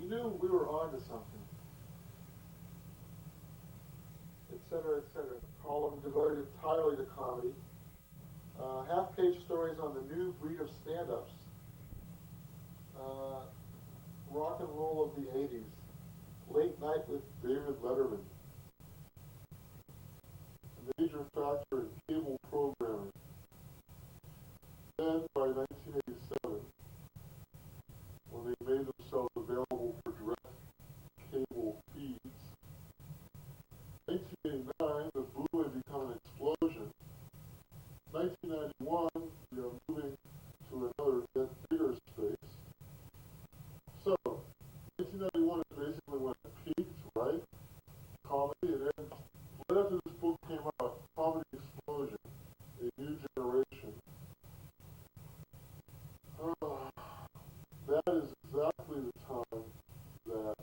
We knew we were on to something. Etc., etc. Column devoted entirely to comedy. Half-page stories on the new breed of stand-ups. Rock and roll of the 80s. Late Night with David Letterman. A major factor in cable programming. Then, by 1987, when they made themselves available for direct cable feeds, 1989, the boom had become an explosion. 1991, we are moving to another yet bigger space. So, 1991 is basically when it peaked, right? Comedy, and then right after this book came out, comedy explosion, a new generation. That is exactly the time that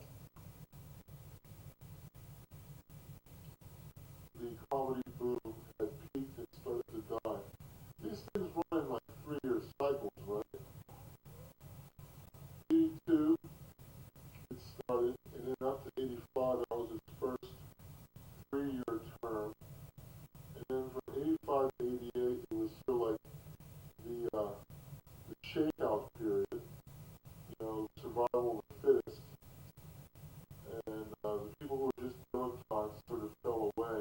the comedy boom had peaked and started to die. These things run in 3-year cycles, right? 82, it started, and then up to 85, that was its first 3-year term. And then from 85 to 88, it was still the shakeout period, survival of the fittest. And the people who were just dilettantes sort of fell away.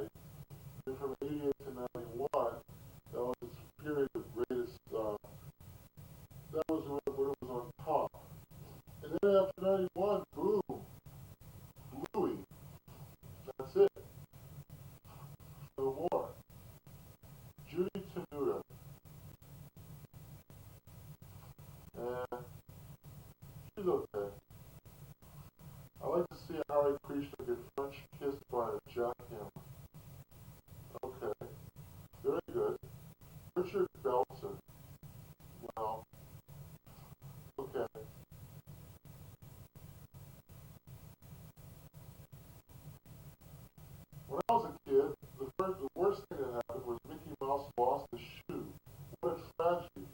And from 88 to 91, that was its period of greatest, that was when it was on top. And then after 91, boom, Bluey. That's it. No more. Judy Tenuta. She's okay. I like to see a Hare Krishna get French kissed by a jackhammer. Okay. Very good. Richard Belton. Well, okay. When I was a kid, the worst thing that happened was Mickey Mouse lost his shoe. What a tragedy.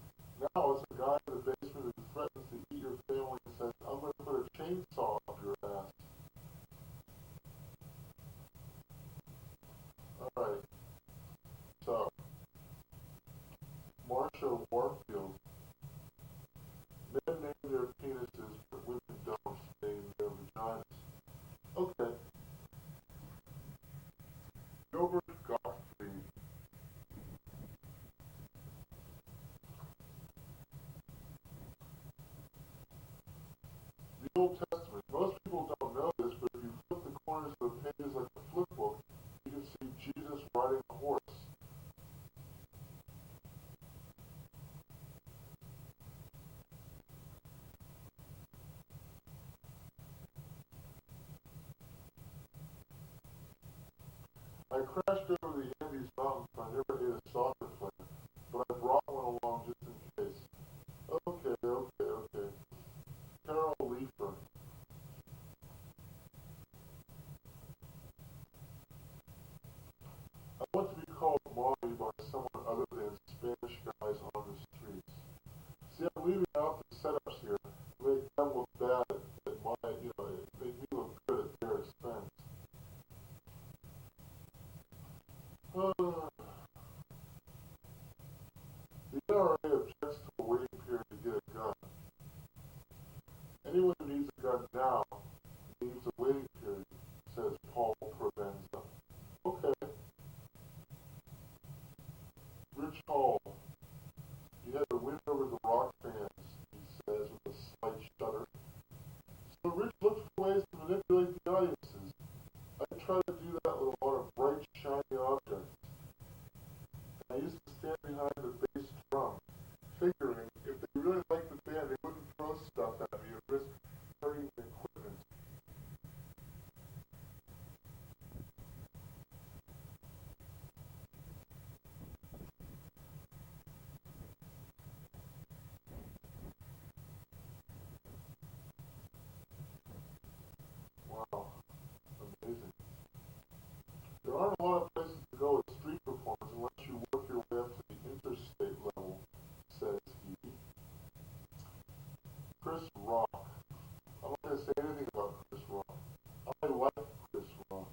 Now it's a guy in the basement who threatens to eat your family and says, I'm going to put a chainsaw up your ass. Alright. So, Marsha Warfield. Men name their penises, but women don't name their vaginas. Okay. Gilbert Gottfried. The Old Testament. Most people don't know this. I crashed over the Andes Mountains and I never ate a soccer player, but I brought one along just in case. Okay. Carol Leifer. I want to be called Mommy by someone other than Spanish guys on the streets. See, I'm leaving out the setups here to make them look bad at my, make me look good at their expense. The NRA objects to a waiting period to get a gun. Anyone who needs a gun now needs a waiting period, says Paul Provenza. Okay. Rich Hall. You had to win over the rock fans, he says with a slight shudder. So Rich looked for ways to manipulate the audiences. I try to do that with a lot of bright, shiny objects. I used to stand behind the bass drum, figuring if they really liked the band, they wouldn't throw stuff at me or risk hurting the equipment. Wow, amazing. There aren't a lot of places to go with street performance unless you work your way up to the interstate level, says he. Chris Rock. I'm not going to say anything about Chris Rock. I like Chris Rock.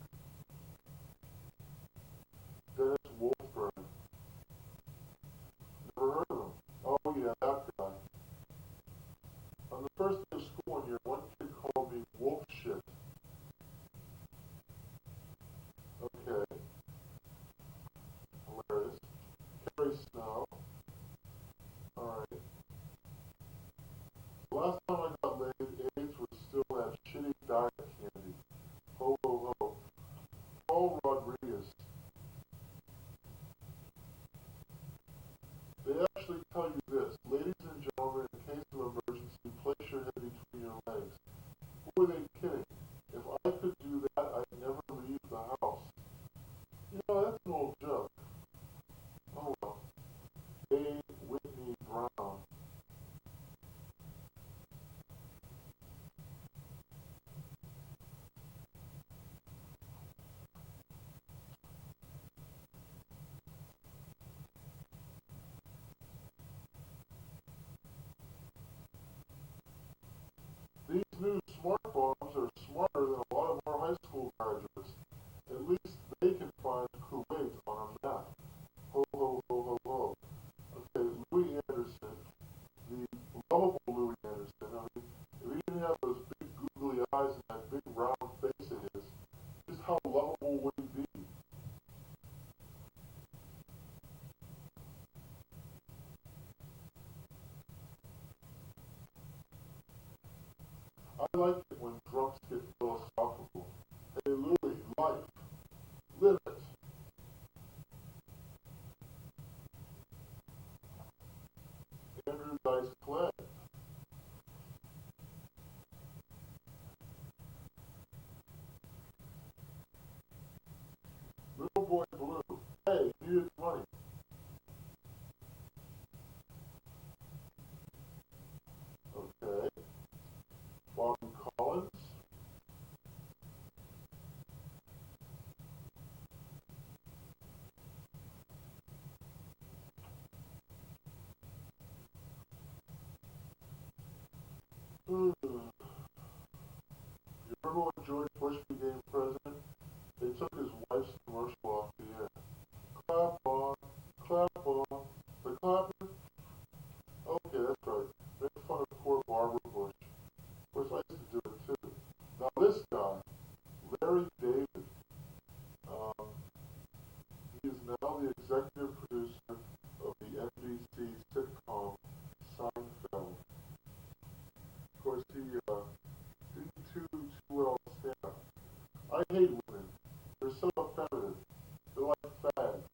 Dennis Wolfberg. Never heard of him. Oh yeah, that guy. On the first day of school one year, one kid called me wolf shit. Okay. Hilarious. Carrie Snow. Alright. The last time I got laid, AIDS was still that shitty diet candy. Ho ho ho. Paul Rodriguez. They actually tell you this. Ladies and gentlemen, in case of emergency, place your head between your legs. Who are they kidding? If I could do that, I'd never leave the house. That's an old joke. Oh well. A. Whitney Brown. These new smart bombs are smarter than a lot of our high school graduates. At least they can find Kuwait on a map. Ho ho ho ho ho. Okay, Louis Anderson, the lovable Louis Anderson. I mean, if he didn't have those big googly eyes and that big round face of his, just how lovable would he be? I like it when drunks get philosophical. Hey Louis, life. Live it. Andrew Dice Clay. Little Boy Blue. Hey, needed money. Okay. Bobby Collins. You remember when George Bush became president? They took his wife's commercial off the air. Clap on, the clapper. Okay, that's right. Make fun of poor Barbara Bush. Of course, I used to do it too. Now this guy, Larry David, he is now the executive producer of the NBC sitcom Seinfeld. Of course, he didn't do too well stand up. I hate women. They're so effeminate. They're like fags.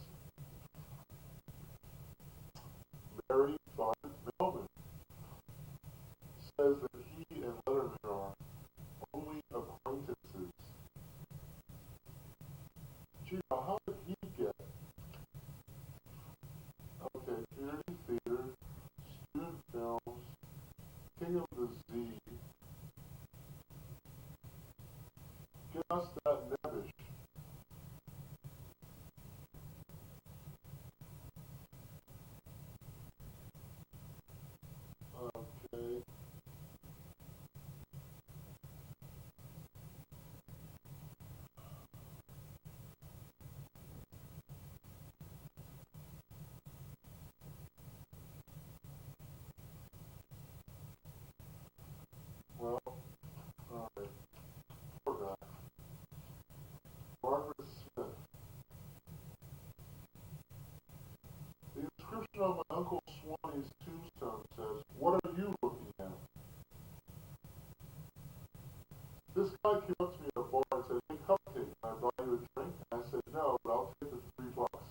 Larry Von Melvin says that he and Letterman are only acquaintances. Gee, how just that nebbish. Okay. Well, alright. Poor guy. Margaret Smith. The inscription on my Uncle Swanee's tombstone says, "What are you looking at?" This guy came up to me at a bar and said, "Hey, cupcake, can I buy you a drink?" And I said, "No, but I'll take the $3."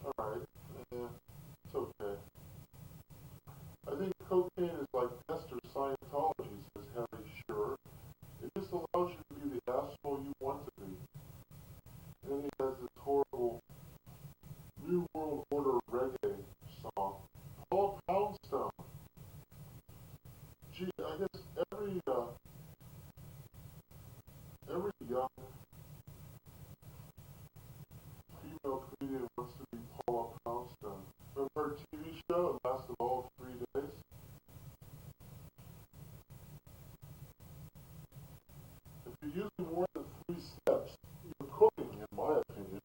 Alright, it's okay. I think cocaine is like Esther Scientology, says Harry Shearer. It just allows you to be the asshole you want to be. And then he has this horrible New World Order reggae song. Paul Poundstone. Gee, I guess every young female comedian wants to be Paula Poundstone. Remember her TV show? It lasted all of 3 days. If you're using more than 3 steps, you're cooking, in my opinion.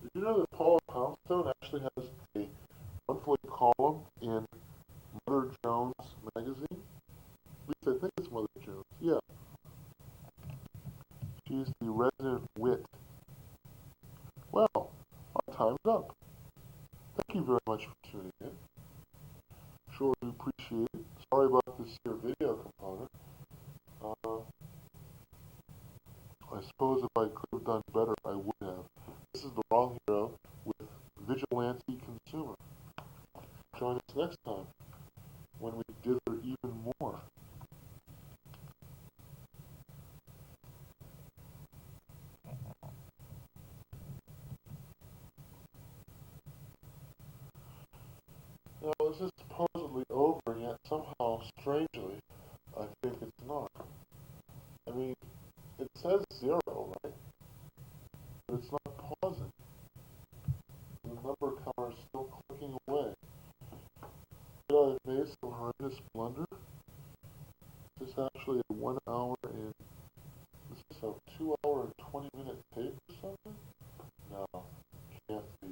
Did you know that Paula Poundstone actually has a monthly column in Mother Jones magazine? At least I think it's Mother Jones. Yeah. She's the resident wit. Well, our time's up. Thank you very much for tuning in. Sure do appreciate it. Sorry about this here video component. I suppose if I could have done better, I would have. This is The Wrong Hero with Vigilante Consumer. Join us next time when we dither even more. Now, this is supposedly over, and yet somehow, strangely, I think it's not. I mean, it says 0, right? But it's not pausing. The number counter is still clicking away. I've made some horrendous blunder. This is actually a 1 hour and this is a 2 hour and 20-minute tape or something? No, can't be.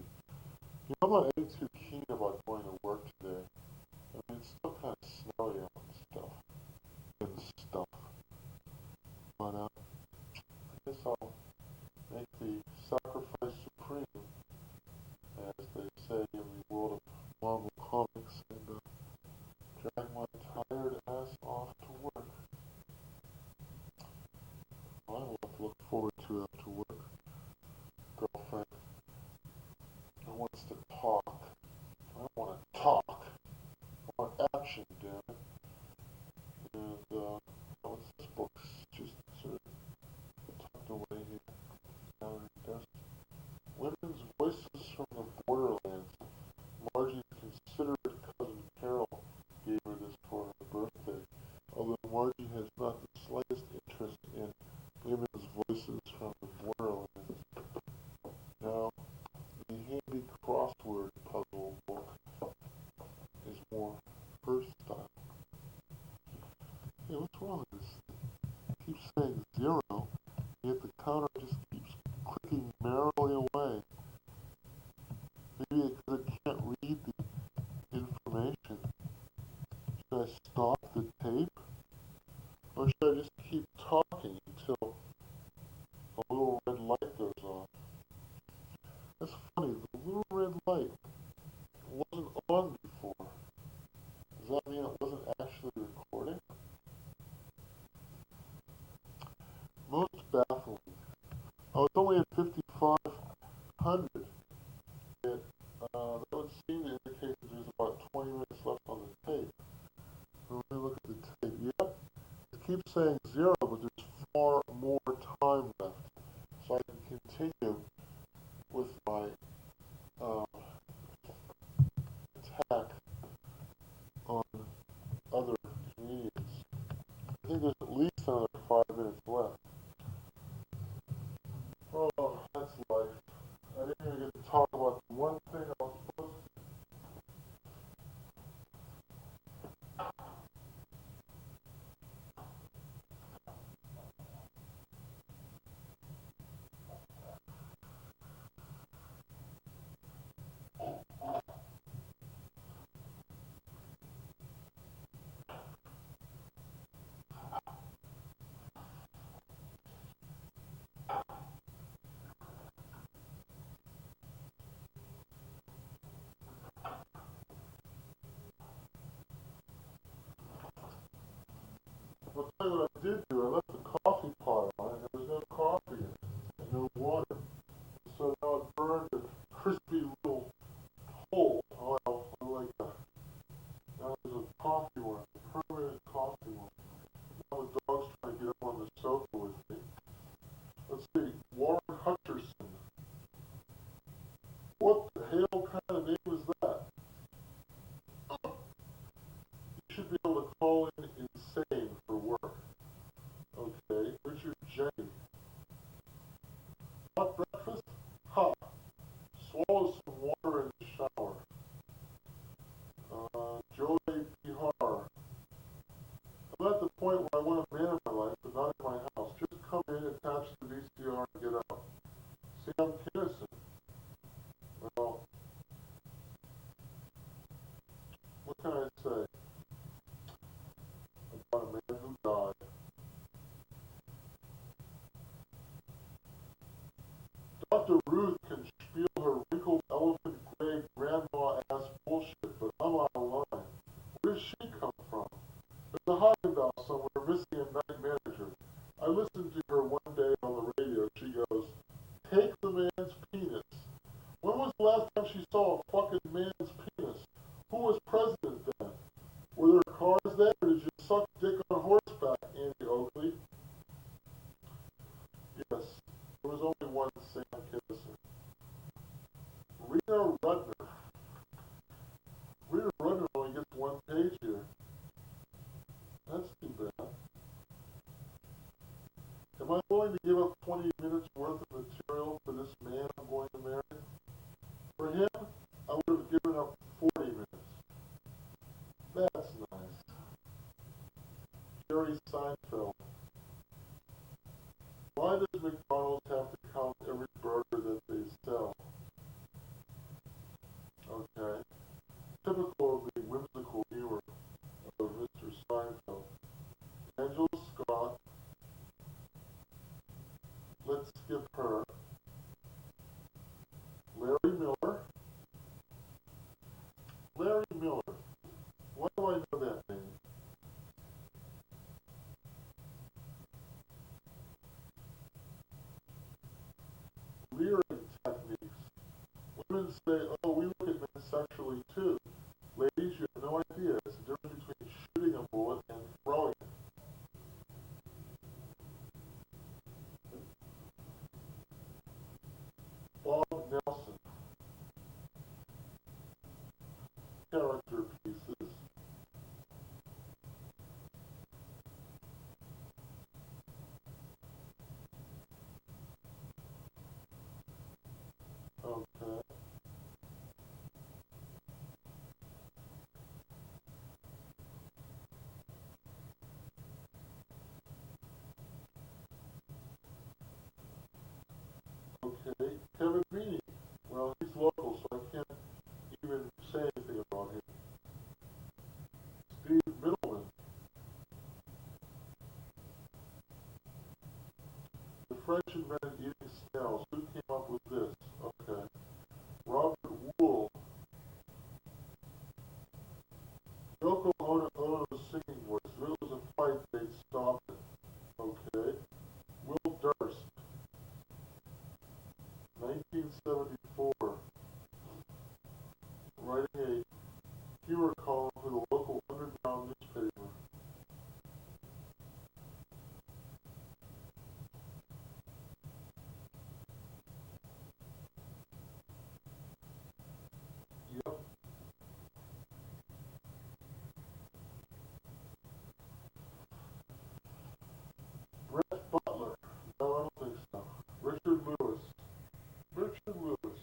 You know, I'm not any too keen about going to work today. I mean, it's still kind of snowy out and stuff. But I guess I'll make the sacrifice supreme, as they say in the world of Marvel Comics, and drag my tired ass off to work. I will have to look forward to after work. Girlfriend wants to talk. I don't want to talk. I want action, damn it. And, what's this book? Just sort of tucked away here. Down in the desk. Women's Voices from the Borderlands. Margie's considerate cousin Carol gave her this for her birthday, although Margie has not the slightest interest in women's voices from the Borderlands. Now, the handy crossword puzzle book is more her style. Hey, what's wrong with this thing? It keeps saying 0, yet the counter just keeps clicking merrily away. Maybe because it can't read the information. Should I stop the tape? Or should I just keep talking until a little red light goes off? That's funny, the little red light wasn't on before. Does that mean it wasn't actually recording? Most baffling. Oh, it's only at 5,500. That would seem to indicate that there's about 20 minutes left on the tape. Let me look at the tape. Yep, it keeps saying 0, but there's far more time left. So I can continue with my attack on other comedians. I think there's at least another 5 minutes left. I'll tell you what I did do. I left the coffee pot on and there was no coffee in it and no water. So now it burned a crispy little hole. Oh, well, like a, now there's a coffee worm, a permanent coffee worm. Now the dog's trying to get up on the sofa with me. Let's see, Warren Hutcherson. What the hell kind of name is that? You should be able to call in insane for work. Okay, Richard J. Hot breakfast? Hot. Swallow some water in the shower. Joy Bihar. I'm at the point where I want a man in my life, but not in my house. Just come in, attach the VCR, and get out. Sam Kinnison. Well, what can I say about a man who died? Dr. Ruth can spiel her wrinkled elephant gray grandma-ass bullshit, but I'm out of line. Where does she come from? There's a Haagen-Dazs somewhere missing a night manager. I listened to her one day on the radio. She goes, take the man's penis. When was the last time she saw a fucking man's penis? Who was president then? Were there cars then, or did you suck dick on horseback, Andy Oakley? Yes, there was only one Sam Kinnison. Rita Rudner. Rita Rudner only gets one page here. That's too bad. Am I willing to give up 20 minutes worth of material for this man I'm going to marry? For him, I would have given up 40 minutes. That's nice. Jerry Seinfeld. Why does McDonald's have to count every burger that they sell? Okay. Typical of the whimsical humor of Mr. Seinfeld. Angela Scott. Let's skip her. Larry Miller. Larry Miller. Why do I know that name? Rearing techniques. Women say, oh, we look at men sexually too. Ladies, you have no idea. It's the difference between shooting a bullet and throwing it. Bob Nelson. Character pieces. Okay. Okay. Kevin Meaney. Well, he's local, so I can't even say anything about him. Steve Middleman. The French invented eating snails. Who came up with this? Okay. Robert Wool. Yoko Ono's singing voice. If it was a fight, they'd stop it. Okay. Will Durst. 1974. Writing a humor column for the local underground newspaper. Yep. Brett Butler. No, I don't think so. Richard Lewis. Richard Lewis.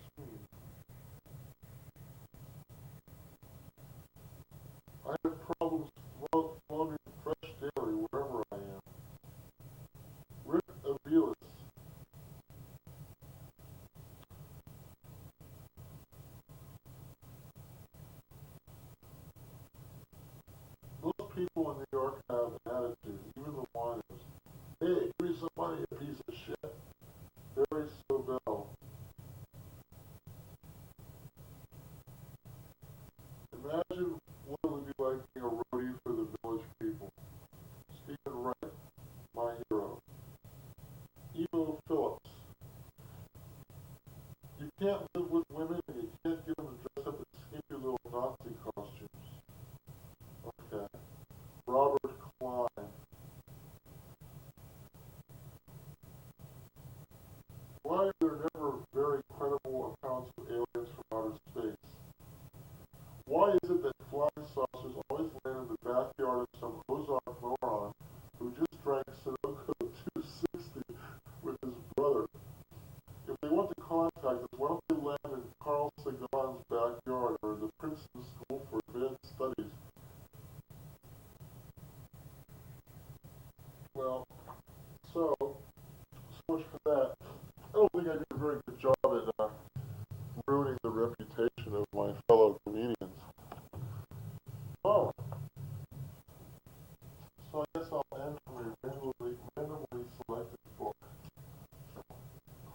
Why are there never very credible accounts of aliens from outer space? Why is it that flying saucers always land in the backyard of some Ozark moron who just drank Sunoco 260 with his brother? If they want to contact us, why don't they land in Carl Sagan's backyard or the Princeton School for Advanced Studies? Well, so much for that. I don't think I did a very good job at ruining the reputation of my fellow comedians. Oh, so I guess I'll end from a randomly selected book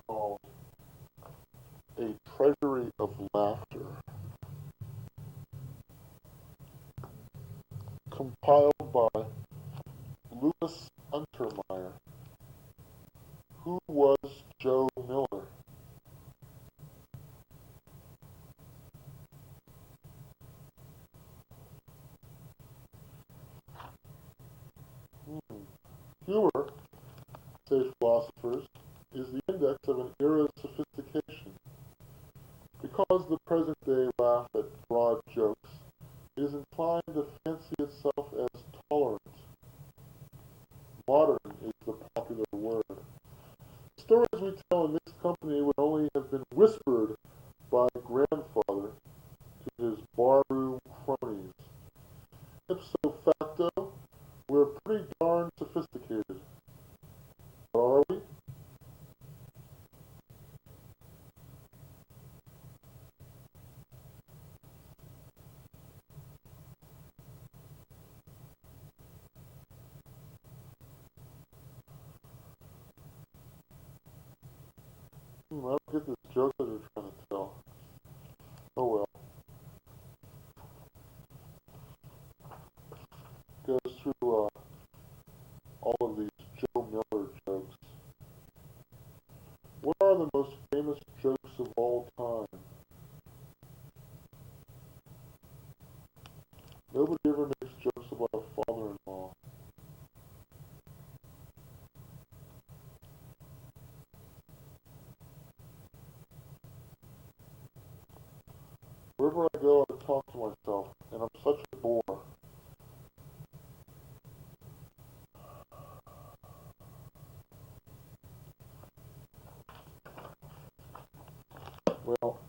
called A Treasury of Laughter, compiled by Louis Untermeyer. Who was Joe Miller? Humor, say philosophers, is the index of an era's sophistication. Because the present day laugh at broad jokes, it is inclined to fancy itself as tolerant. Modern is the popular word. The stories we tell in this company would only have been whispered by grandfather to his barroom cronies. Ipso facto, we're pretty darn sophisticated. Are we? I don't get this joke that they're trying to tell. Oh well. Goes through all of these Joe Miller jokes. What are the most famous jokes of all time? Nobody ever makes jokes about a father-in-law. Wherever I go, I talk to myself, and I'm such a bore. Well,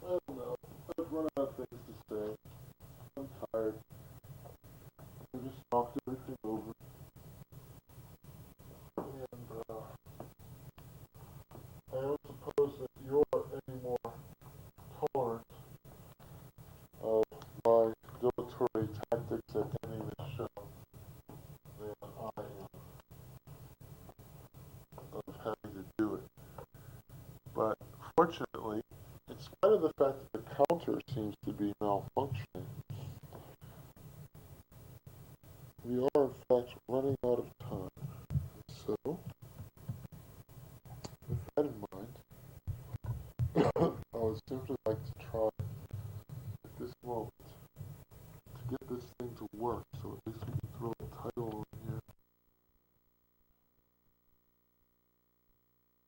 I don't know. I've run out of things to say. I'm tired. I just talked everything over. And I don't suppose that you're any more tolerant of my dilatory tactics at ending the show than I am of having to do it. But fortunately, in spite of the fact that the counter seems to be malfunctioning, we are in